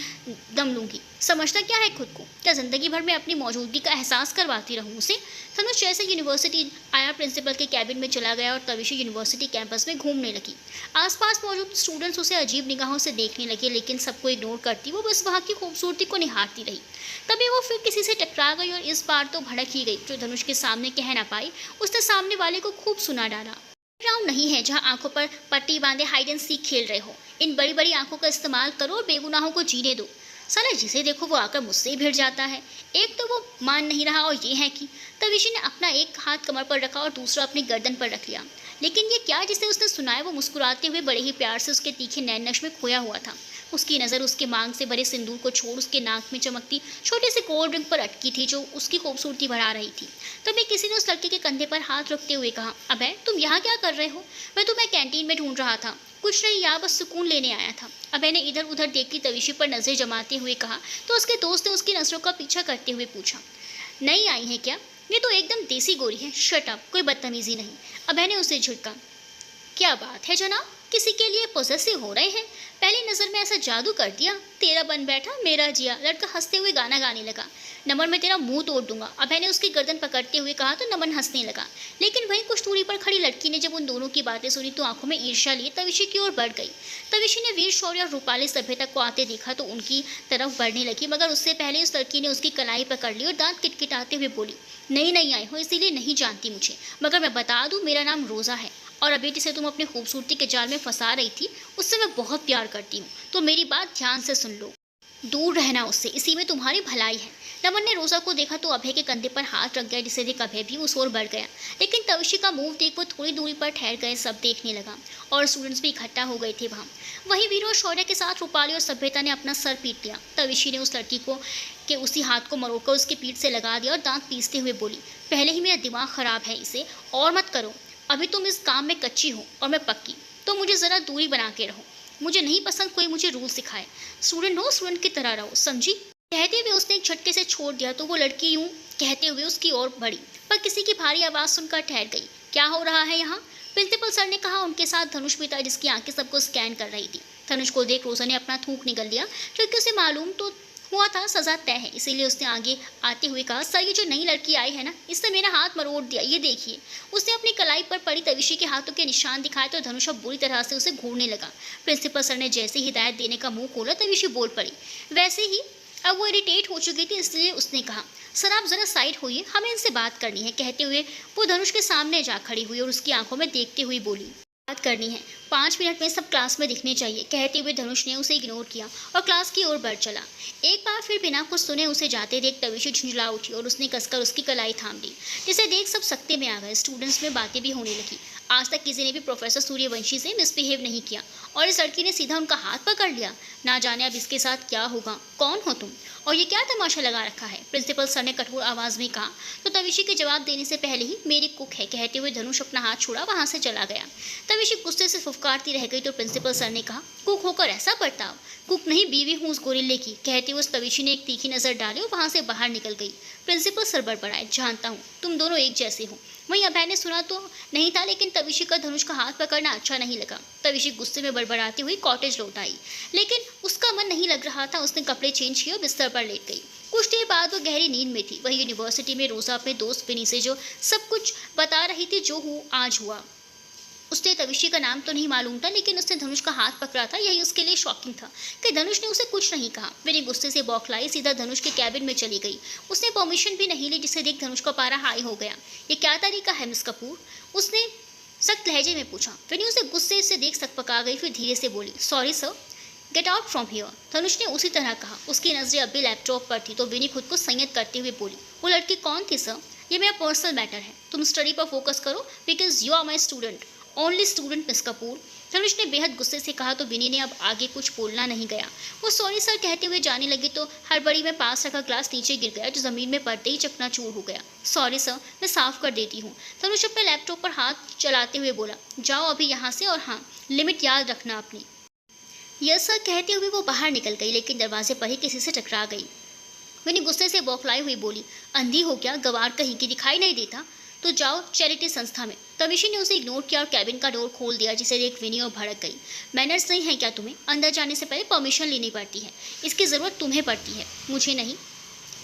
दम लूंगी। समझता क्या है खुद को? क्या जिंदगी भर में अपनी मौजूदगी का एहसास करवाती रहूं उसे? धनुष जैसे यूनिवर्सिटी आया, प्रिंसिपल के कैबिन में चला गया और तविशी यूनिवर्सिटी कैंपस में घूमने लगी। आसपास मौजूद स्टूडेंट्स उसे अजीब निगाहों से देखने लगे, लेकिन सबको इग्नोर करती वो बस वहाँ की खूबसूरती को निहारती रही। तभी वो फिर किसी से टकरा गई और इस बार तो भड़क ही गई। जो धनुष के सामने कह ना पाई, उसने सामने वाले को खूब सुना डाला। ग्राउंड नहीं है जहाँ आंखों पर पट्टी बांधे हाइड एंड सीक खेल रहे हो। इन बड़ी बड़ी आंखों का इस्तेमाल करो और बेगुनाहों को जीने दो। साला जिसे देखो वो आकर मुझसे ही भिड़ जाता है। एक तो वो मान नहीं रहा और ये है कि तविशी ने अपना एक हाथ कमर पर रखा और दूसरा अपनी गर्दन पर रख लिया। लेकिन ये क्या जिसे उसने सुनाया वो मुस्कुराते हुए बड़े ही प्यार से उसके तीखे नैन नक्श में खोया हुआ था। उसकी नज़र उसके मांग से भरे सिंदूर को छोड़ उसके नाक में चमकती छोटे से कोल्ड ड्रिंक पर अटकी थी, जो उसकी खूबसूरती बढ़ा रही थी। तभी किसी ने उस लड़के के कंधे पर हाथ रखते हुए कहा, अबे तुम यहाँ क्या कर रहे हो? मैं तुम्हें कैंटीन में ढूंढ रहा था। कुछ नहीं यार, बस सुकून लेने आया था। अबे ने इधर उधर देखती तविशी पर नजरें जमाते हुए कहा तो उसके दोस्त ने उसकी नजरों का पीछा करते हुए पूछा, नहीं आई है क्या? ये तो एकदम देसी गोरी है। शट अप, कोई बदतमीजी नहीं। अभय ने उसे झुटका, क्या बात है जनाब, किसी के लिए पोजेसिव हो रहे हैं? पहली नज़र में ऐसा जादू कर दिया, तेरा बन बैठा मेरा जिया। लड़का हंसते हुए गाना गाने लगा। नमन, मैं तेरा मुंह तोड़ दूंगा। अभय ने उसकी गर्दन पकड़ते हुए कहा तो नमन हंसने लगा। लेकिन वहीं कुछ दूरी पर खड़ी लड़की ने जब उन दोनों की बातें सुनी तो आंखों में ईर्ष्या लिए तविशी की ओर बढ़ गई। तविशी ने वीर शौर्य और रूपाली सभ्यता को आते देखा तो उनकी तरफ बढ़ने लगी, मगर उससे पहले उस लड़की ने उसकी कलाई पकड़ ली और दांत किटकिटाते हुए बोली, नहीं आई हो इसीलिए नहीं जानती मुझे, मगर मैं बता दूं मेरा नाम रोज़ा है। और अभी जिसे तुम अपनी खूबसूरती के जाल में फंसा रही थी उससे मैं बहुत प्यार करती हूँ, तो मेरी बात ध्यान से सुन लो। दूर रहना उससे, इसी में तुम्हारी भलाई है। नमन ने रोजा को देखा तो अभय के कंधे पर हाथ रख गया, जिसे देख अभय भी उस ओर बढ़ गया। लेकिन तविशी का मूव देख वो थोड़ी दूरी पर ठहर गए, सब देखने लगा और स्टूडेंट्स भी इकट्ठा हो गए थे वहाँ। वहीं वीरू और शौर्य के साथ रूपाली और सभ्यता ने अपना सर पीट लिया। तविशी ने उस लड़की को के उसी हाथ को मरोड़कर उसकी पीठ से लगा दिया और दांत पीसते हुए बोली, पहले ही मेरा दिमाग खराब है, इसे और मत करो। अभी तुम इस काम में कच्ची हो और मैं पक्की, तो मुझे ज़रा दूरी बना के रहो। मुझे नहीं पसंद कोई मुझे रूल सिखाए। स्टूडेंट हो, स्टूडेंट की तरह रहो, समझी? कहते हुए उसने एक झटके से छोड़ दिया तो वो लड़की यूं कहते हुए उसकी ओर बढ़ी, पर किसी की भारी आवाज़ सुनकर ठहर गई। क्या हो रहा है यहाँ? प्रिंसिपल सर ने कहा। उनके साथ धनुष भी था, जिसकी आंखें सबको स्कैन कर रही थी। धनुष को देख रोजा ने अपना थूक निकल लिया, क्योंकि उसे मालूम तो हुआ था सजा तय है। इसीलिए उसने आगे आते हुए कहा, सर ये जो नई लड़की आई है ना, इसने मेरा हाथ मरोड़ दिया, ये देखिए। उसने अपनी कलाई पर पड़ी तविशी के हाथों के निशान दिखाए तो धनुष अब बुरी तरह से उसे घूरने लगा। प्रिंसिपल सर ने जैसे हिदायत देने का मुंह खोला, तविशी बोल पड़ी। वैसे ही अब वो इरिटेट हो चुकी थी, इसलिए उसने कहा, सर आप ज़रा साइड होइए, हमें इनसे बात करनी है। कहते हुए वो धनुष के सामने जा खड़ी हुई और उसकी आंखों में देखते हुए बोली, बात करनी है, 5 मिनट में सब क्लास में दिखने चाहिए। कहते हुए धनुष ने उसे इग्नोर किया और क्लास की ओर बढ़ चला। एक बार फिर बिना कुछ सुने उसे जाते देख तविशी झुंझला उठी और उसने कसकर उसकी कलाई थाम ली, जिसे देख सब सकते में आ गए। स्टूडेंट्स में बातें भी होने लगी। आज तक किसी ने भी प्रोफेसर सूर्यवंशी से मिसबिहेव नहीं किया और इस लड़की ने सीधा उनका हाथ पकड़ लिया। ना जाने अब इसके साथ क्या होगा। कौन हो तुम और ये क्या तमाशा लगा रखा है? प्रिंसिपल सर ने कठोर आवाज़ में कहा। तो तविशी के जवाब देने से पहले ही मेरी कुक है, कहते हुए धनुष अपना हाथ छोड़ा, वहाँ से चला गया। तविशी गुस्से से फुफकारती रह गई तो प्रिंसिपल सर ने कहा, कुक होकर ऐसा बर्ताव? कुक नहीं, बीवी हूँ उस गोरिल्ले की। कहते हुए उस तविशी ने एक तीखी नज़र डाली और वहाँ से बाहर निकल गई। प्रिंसिपल सर बड़बड़ाए, जानता हूँ तुम दोनों एक जैसे हो। वहीं अभय ने सुना तो नहीं था, लेकिन तविशी का धनुष का हाथ पकड़ना अच्छा नहीं लगा। तविशी गुस्से में बड़बड़ाती हुई कॉटेज लौट आई, लेकिन उसका मन नहीं लग रहा था। उसने कपड़े चेंज किए और बिस्तर पर लेट गई। कुछ देर बाद वो गहरी नींद में थी। वही यूनिवर्सिटी में रोजा अपने दोस्त विनी से जो सब कुछ बता रही थी, जो आज हुआ। उसने तविशी का नाम तो नहीं मालूम था, लेकिन उसने धनुष का हाथ पकड़ा था, यही उसके लिए शॉकिंग था कि धनुष ने उसे कुछ नहीं कहा। विनी गुस्से से बौखलाई सीधा धनुष के कैबिन में चली गई। उसने परमिशन भी नहीं ली, जिसे देख धनुष का पारा हाई हो गया। ये क्या तरीका है मिस कपूर? उसने सख्त लहजे में पूछा। विनी उसे गुस्से से देख सकपका गई, फिर धीरे से बोली, sorry sir, get out from here. Dhanush ने उसी तरह कहा। उसकी नजरें अब भी लैपटॉप पर थी तो विनी खुद को संयत करते हुए बोली, वो लड़की कौन थी सर? ये मेरा पर्सनल मैटर है, तुम स्टडी पर फोकस करो, because you are my student, only student miss Kapoor. Dhanush ने बेहद गुस्से से कहा तो विनी ने अब आगे कुछ बोलना नहीं गया। वो सॉरी सर कहते हुए जाने लगी तो हड़बड़ी में पास रखा ग्लास नीचे गिर गया, जो जमीन में पड़ते ही चकनाचूर हो गया। सॉरी सर, मैं साफ कर देती हूँ। धनुष अपने लैपटॉप पर हाथ चलाते हुए बोला, जाओ अभी यहाँ से, और हाँ, लिमिट याद रखना अपनी। यस सर कहते हुए वो बाहर निकल गई, लेकिन दरवाजे पर ही किसी से टकरा गई। विनी गुस्से से बौखलाई हुई बोली, अंधी हो क्या, गवार कहीं की, दिखाई नहीं देता? तो जाओ चैरिटी संस्था में। तविशी ने उसे इग्नोर किया और कैबिन का डोर खोल दिया, जिसे देख विनी और भड़क गई। मैनर्स नहीं है क्या तुम्हें? अंदर जाने से पहले परमिशन लेनी पड़ती है, इसकी ज़रूरत तुम्हें पड़ती है, मुझे नहीं।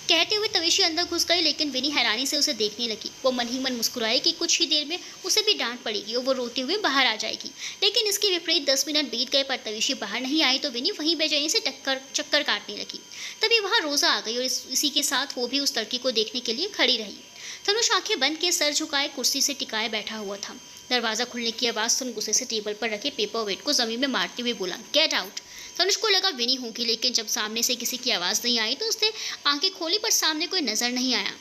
कहते हुए तविशी अंदर घुस गई, लेकिन विनी हैरानी से उसे देखने लगी। वो मन ही मन मुस्कुराई कि कुछ ही देर में उसे भी डांट पड़ेगी और वो रोते हुए बाहर आ जाएगी। लेकिन इसके विपरीत 10 मिनट बीत गए पर तविशी बाहर नहीं आई तो विनी वहीं बेचैनी से चक्कर काटने लगी। तभी वहाँ रोज़ा आ गई और इसी के साथ वो भी उस लड़की को देखने के लिए खड़ी रही। धनुष आंखें बंद किए सर झुकाए कुर्सी से टिकाए बैठा हुआ था। दरवाज़ा खुलने की आवाज़ सुन गुस्से से टेबल पर रखे पेपर वेट को ज़मीन में मारते हुए बोला, गेट आउट। धनुष को लगा विनी होगी, लेकिन जब सामने से किसी की आवाज़ नहीं आई तो उसने आंखें खोली, पर सामने कोई नज़र नहीं आया।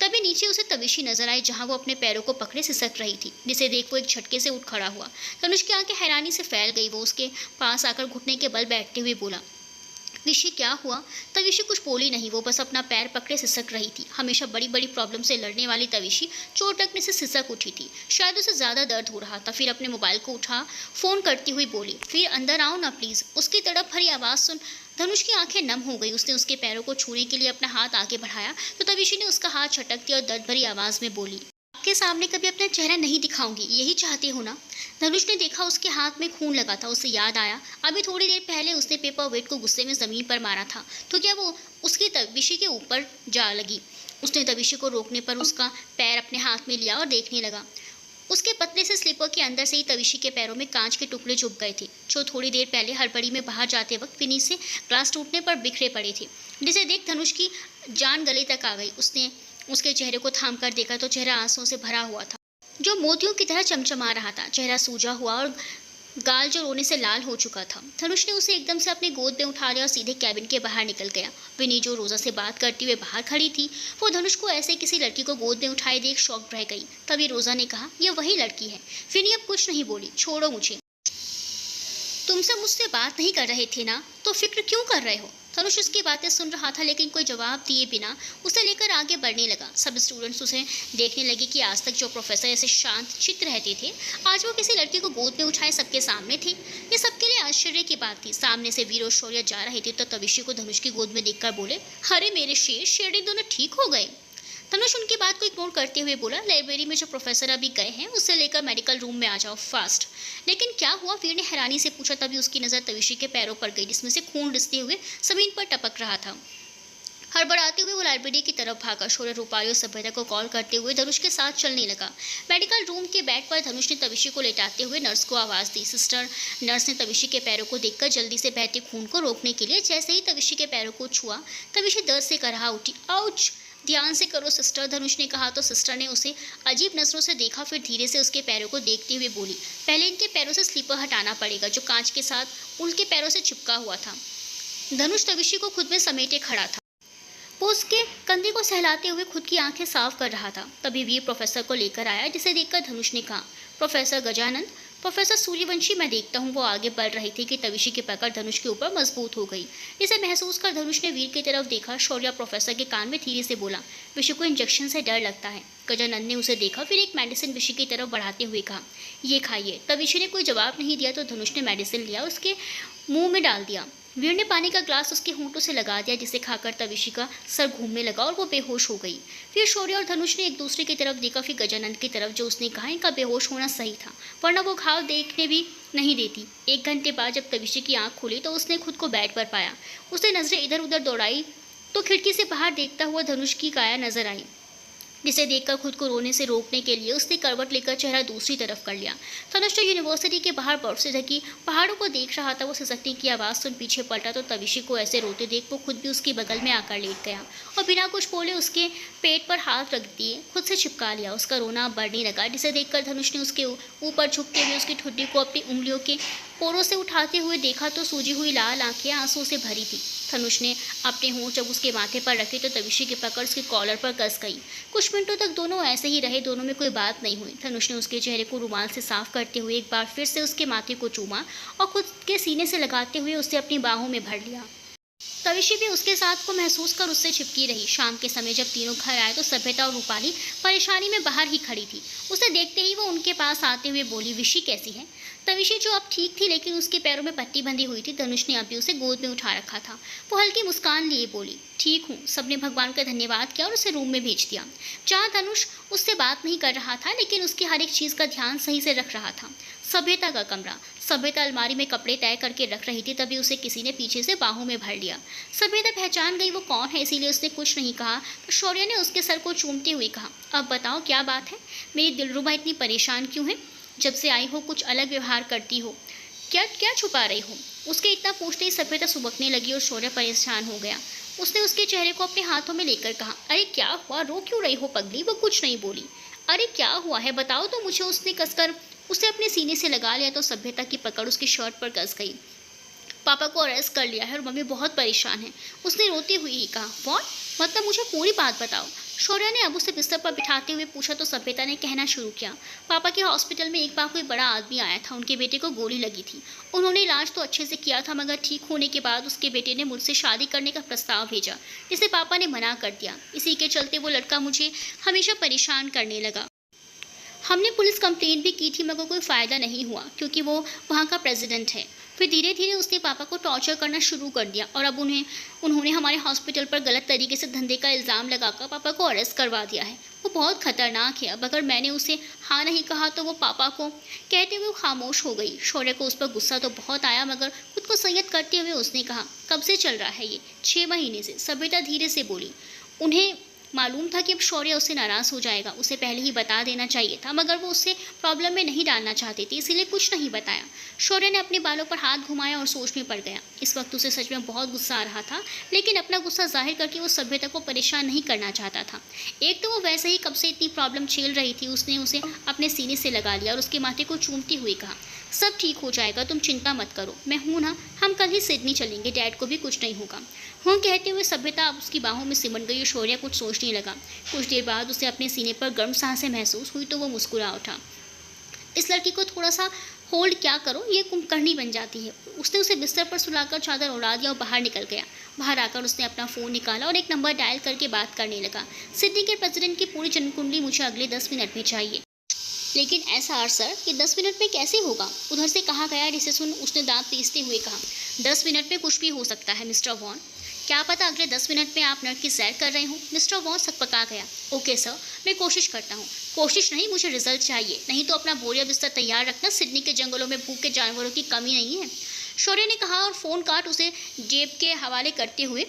तभी नीचे उसे तविशी नजर आई, जहाँ वो अपने पैरों को पकड़े सिसक रही थी, जिसे देख वो एक झटके से उठ खड़ा हुआ। धनुष की आंखें हैरानी से फैल गई। वो उसके पास आकर घुटने के बल बैठते हुए बोला, विशी क्या हुआ? तविशी कुछ बोली नहीं, वो बस अपना पैर पकड़े सिसक रही थी। हमेशा बड़ी बड़ी प्रॉब्लम से लड़ने वाली तविशी चोट लगने से सिसक उठी थी। शायद उसे ज़्यादा दर्द हो रहा था। फिर अपने मोबाइल को उठा फ़ोन करती हुई बोली, फिर अंदर आओ ना प्लीज़। उसकी तड़प भरी आवाज़ सुन धनुष की आंखें नम हो गई। उसने उसके पैरों को छूने के लिए अपना हाथ आगे बढ़ाया तो तविशी ने उसका हाथ झटक दिया और दर्द भरी आवाज़ में बोली, आपके सामने कभी अपना चेहरा नहीं दिखाऊंगी, यही चाहते हो ना? धनुष ने देखा उसके हाथ में खून लगा था। उसे याद आया अभी थोड़ी देर पहले उसने पेपर वेट को गुस्से में ज़मीन पर मारा था, तो क्या वो उसकी तविशी के ऊपर जा लगी? उसने तविशी को रोकने पर उसका पैर अपने हाथ में लिया और देखने लगा। उसके पतले से स्लीपर के अंदर से ही तविशी के पैरों में कांच के टुकड़े चुभ गए थे, जो थोड़ी देर पहले हड़बड़ी में बाहर जाते वक्त विनी से ग्लास टूटने पर बिखरे पड़े थे। जिसे देख धनुष की जान गले तक आ गई। उसने उसके चेहरे को थाम कर देखा तो चेहरा आंसुओं से भरा हुआ था। जो मोतियों की तरह चमचमा रहा था। चेहरा सूजा हुआ और गाल जो रोने से लाल हो चुका था। धनुष ने उसे एकदम से अपनी गोद में उठा लिया और सीधे कैबिन के बाहर निकल गया। विनी जो रोजा से बात करते हुए बाहर खड़ी थी, वो धनुष को ऐसे किसी लड़की को गोद में उठाए देख शॉक रह गई। तभी रोजा ने कहा, ये वही लड़की है। विनी अब कुछ नहीं बोली। छोड़ो मुझे, तुमसे मुझसे बात नहीं कर रहे थे ना, तो फिक्र क्यों कर रहे हो? धनुष उसकी बातें सुन रहा था, लेकिन कोई जवाब दिए बिना उसे लेकर आगे बढ़ने लगा। सब स्टूडेंट्स उसे देखने लगे कि आज तक जो प्रोफेसर ऐसे शांत चित्त रहते थे, आज वो किसी लड़की को गोद में उठाए सबके सामने थे। ये सबके लिए आश्चर्य की बात थी। सामने से वीर और शौर्य जा रहे थे तो तविशी को धनुष की गोद में देखकर बोले, अरे मेरे शेर, शेरडी दोनों ठीक हो गए। धनुष उनकी बात को इग्नोर करते हुए बोला, लाइब्रेरी में जो प्रोफेसर अभी गए हैं उसे लेकर मेडिकल रूम में आ जाओ फास्ट। लेकिन क्या हुआ? वीर ने हैरानी से पूछा। तभी उसकी नज़र तविशी के पैरों पर गई, जिसमें से खून रिसते हुए जमीन पर टपक रहा था। हड़बड़ाते हुए वो लाइब्रेरी की तरफ भागा। शौर्य, रूपाली और सभ्यता को कॉल करते हुए धनुष के साथ चलने लगा। मेडिकल रूम के बेड पर धनुष ने तविशी को लेटाते हुए नर्स को आवाज़ दी। सिस्टर। नर्स ने तविशी के पैरों को देखकर जल्दी से बहते खून को रोकने के लिए जैसे ही तविशी के पैरों को छुआ, तविशी दर्द से करहा उठी। आउच! ध्यान से करो सिस्टर, धनुष ने कहा तो सिस्टर ने उसे अजीब नजरों से देखा। फिर धीरे से उसके पैरों को देखते हुए बोली, पहले इनके पैरों से स्लीपर हटाना पड़ेगा जो कांच के साथ उनके पैरों से चिपका हुआ था। धनुष तविशी को खुद में समेटे खड़ा था। वो उसके कंधे को सहलाते हुए खुद की आंखें साफ कर रहा था। तभी वीर प्रोफेसर को लेकर आया, जिसे देखकर धनुष ने कहा, प्रोफेसर गजानन। प्रोफेसर सूर्यवंशी, मैं देखता हूँ। वो आगे बढ़ रही थी कि तविशी की पकड़ धनुष के ऊपर मजबूत हो गई। इसे महसूस कर धनुष ने वीर की तरफ देखा। शौर्य प्रोफेसर के कान में धीरे से बोला, विशु को इंजेक्शन से डर लगता है। गजानन ने उसे देखा, फिर एक मेडिसिन विशु की तरफ बढ़ाते हुए कहा, ये खाइए। तविशी ने कोई जवाब नहीं दिया तो धनुष ने मेडिसिन लिया, उसके मुंह में डाल दिया। वीर ने पानी का ग्लास उसके होंठों से लगा दिया, जिसे खाकर तविशी का सर घूमने लगा और वो बेहोश हो गई। फिर शौर्य और धनुष ने एक दूसरे की तरफ देखा, फिर गजानंद की तरफ, जो उसने कहा इनका बेहोश होना सही था, वरना वो घाव देखने भी नहीं देती। 1 घंटे बाद जब तविशी की आंख खुली तो उसने खुद को बेड पर पाया। उसने नजरें इधर उधर दौड़ाई तो खिड़की से बाहर देखता हुआ धनुष की काया नजर आई, जिसे देखकर खुद को रोने से रोकने के लिए उसने करवट लेकर चेहरा दूसरी तरफ कर लिया। धनुष तो यूनिवर्सिटी के बाहर बर्फ से ढकी पहाड़ों को देख रहा था। वो सिसकने की आवाज़ सुन पीछे पलटा तो तविशी को ऐसे रोते देख वो खुद भी उसके बगल में आकर लेट गया और बिना कुछ बोले उसके पेट पर हाथ रख दिए, खुद से चिपका लिया। उसका रोना बढ़ने लगा, जिसे देखकर धनुष ने उसके ऊपर झुकते हुए उसकी ठुड्डी को अपनी उंगलियों के पोरों से उठाते हुए देखा तो सूजी हुई लाल आंखें आंसू से भरी थी। धनुष ने अपने होंठ जब उसके माथे पर रखे तो तविशी की पकड़ उसके कॉलर पर कस गई। कुछ मिनटों तक दोनों ऐसे ही रहे, दोनों में कोई बात नहीं हुई। धनुष ने उसके चेहरे को रुमाल से साफ करते हुए एक बार फिर से उसके माथे को चूमा और खुद के सीने से लगाते हुए उसे अपनी बाहों में भर लिया। तविशी भी उसके साथ को महसूस कर उससे चिपकी रही। शाम के समय जब तीनों घर आए तो सभ्यता और रूपाली परेशानी में बाहर ही खड़ी थी। उसे देखते ही वो उनके पास आते हुए बोली, विशी कैसी है? तविशी जो अब ठीक थी, लेकिन उसके पैरों में पट्टी बंधी हुई थी। धनुष ने अभी उसे गोद में उठा रखा था। वो हल्की मुस्कान लिए बोली, ठीक हूँ। सबने भगवान का धन्यवाद किया और उसे रूम में भेज दिया, जहाँ धनुष उससे बात नहीं कर रहा था, लेकिन उसकी हर एक चीज़ का ध्यान सही से रख रहा था। सभ्यता का कमरा। सभ्यता अलमारी में कपड़े तय करके रख रही थी, तभी उसे किसी ने पीछे से बाहों में भर लिया। सभ्यता पहचान गई वो कौन है, इसीलिए उसने कुछ नहीं कहा। तो शौर्य ने उसके सर को चूमते हुए कहा, अब बताओ क्या बात है? मेरी दिलरुबा इतनी परेशान क्यों है? जब से आई हो कुछ अलग व्यवहार करती हो, क्या क्या छुपा रही हो? उसके इतना पूछते ही सभ्यता सुबकने लगी और शौर्य परेशान हो गया। उसने उसके चेहरे को अपने हाथों में लेकर कहा, अरे क्या हुआ, रो क्यों रही हो पगली? वो कुछ नहीं बोली। अरे क्या हुआ है बताओ तो मुझे। उसने कसकर उसे अपने सीने से लगा लिया तो सभ्यता की पकड़ उसकी शर्ट पर कस गई। पापा को अरेस्ट कर लिया है और मम्मी बहुत परेशान है, उसने रोती हुई ही कहा। व्हाट? मतलब मुझे पूरी बात बताओ। शौर्य ने अब उसे बिस्तर पर बिठाते हुए पूछा तो सभ्यता ने कहना शुरू किया, पापा के हॉस्पिटल में एक बार कोई बड़ा आदमी आया था, उनके बेटे को गोली लगी थी। उन्होंने इलाज तो अच्छे से किया था, मगर ठीक होने के बाद उसके बेटे ने मुझसे शादी करने का प्रस्ताव भेजा, जिसे पापा ने मना कर दिया। इसी के चलते वो लड़का मुझे हमेशा परेशान करने लगा। हमने पुलिस कंप्लेंट भी की थी, मगर कोई फ़ायदा नहीं हुआ, क्योंकि वो वहाँ का प्रेसिडेंट है। फिर धीरे धीरे उसने पापा को टॉर्चर करना शुरू कर दिया और अब उन्होंने हमारे हॉस्पिटल पर गलत तरीके से धंधे का इल्ज़ाम लगाकर पापा को अरेस्ट करवा दिया है। वो बहुत ख़तरनाक है। अब अगर मैंने उसे हाँ नहीं कहा तो वो पापा को कहते हुए खामोश हो गई। शौर्य को उस पर गुस्सा तो बहुत आया, मगर खुद को संयत करते हुए उसने कहा, कब से चल रहा है ये? 6 महीने से। सभ्यता धीरे से बोली, उन्हें मालूम था कि अब शौर्य उससे नाराज़ हो जाएगा, उसे पहले ही बता देना चाहिए था, मगर वो उससे प्रॉब्लम में नहीं डालना चाहती थी, इसीलिए कुछ नहीं बताया। शौर्य ने अपने बालों पर हाथ घुमाया और सोच में पड़ गया। इस वक्त उसे सच में बहुत गुस्सा आ रहा था, लेकिन अपना गुस्सा जाहिर करके वो सभ्यता को परेशान नहीं करना चाहता था। एक तो वो वैसे ही कब से इतनी प्रॉब्लम झेल रही थी, उसने उसे अपने सीने से लगा लिया और उसके माथे को चूमती हुई कहा, सब ठीक हो जाएगा, तुम चिंता मत करो, मैं हूँ ना, हम कल ही सिडनी चलेंगे, डैड को भी कुछ नहीं होगा। हाँ कहते हुए सभ्यता अब उसकी बाहों में सिमट गई और शौर्य कुछ सोचने लगा। कुछ देर बाद उसे अपने सीने पर गर्म सांसें महसूस हुई तो वो मुस्कुरा उठा। इस लड़की को थोड़ा सा होल्ड क्या करो, ये कुंभकर्णी बन जाती है। उसने उसे बिस्तर पर सुलाकर चादर उड़ा दिया और बाहर निकल गया। बाहर आकर उसने अपना फ़ोन निकाला और एक नंबर डायल करके बात करने लगा। सिडनी के प्रेसिडेंट की पूरी जनकुंडली मुझे अगले 10 मिनट में चाहिए। लेकिन ऐसा सर कि 10 मिनट में कैसे होगा, उधर से कहा गया। जिसे सुन उसने दांत पीसते हुए कहा, 10 मिनट में कुछ भी हो सकता है मिस्टर वॉन, क्या पता अगले 10 मिनट में आप नर्क की सैर कर रहे हो। मिस्टर वॉन सकपका गया। ओके सर, मैं कोशिश करता हूँ। कोशिश नहीं, मुझे रिजल्ट चाहिए, नहीं तो अपना बोरिया बिस्तर तैयार रखना, सिडनी के जंगलों में भूखे जानवरों की कमी नहीं है। शौर्य ने कहा और फ़ोन काट उसे जेब के हवाले करते हुए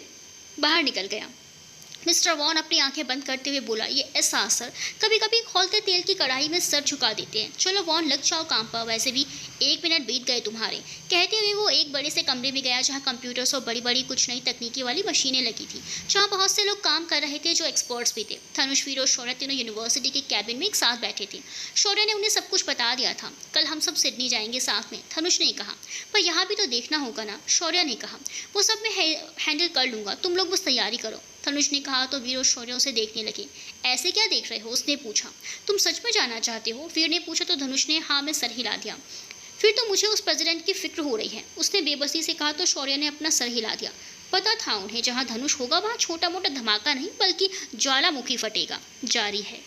बाहर निकल गया। मिस्टर वॉन अपनी आंखें बंद करते हुए बोला, ये ऐसा सर, कभी कभी खौलते तेल की कढ़ाई में सर झुका देते हैं। चलो वॉन, लग जाओ काम पर, वैसे भी 1 मिनट बीत गए तुम्हारे। कहते हुए वो एक बड़े से कमरे में गया जहाँ कंप्यूटर्स और बड़ी बड़ी कुछ नई तकनीकी वाली मशीनें लगी थी, जहाँ बहुत से लोग काम कर रहे थे जो एक्सपर्ट्स भी थे। धनुष, वीर और शौर्य तीनों यूनिवर्सिटी के कैबिन में एक साथ बैठे थे। शौर्य ने उन्हें सब कुछ बता दिया था। कल हम सब सिडनी जाएंगे साथ में, धनुष ने कहा। पर यहाँ भी तो देखना होगा ना, शौर्य ने कहा। वो सब मैं हैंडल कर लूँगा, तुम लोग बस तैयारी करो, धनुष ने कहा। तो वीर और शौर्य उसे देखने लगे। ऐसे क्या देख रहे हो, उसने पूछा। तुम सच में जाना चाहते हो, वीर ने पूछा। तो धनुष ने हाँ में सर हिला दिया। फिर तो मुझे उस प्रेसिडेंट की फिक्र हो रही है, उसने बेबसी से कहा। तो शौर्य ने अपना सर हिला दिया। पता था उन्हें, जहाँ धनुष होगा वहाँ छोटा मोटा धमाका नहीं बल्कि ज्वालामुखी फटेगा। जारी है।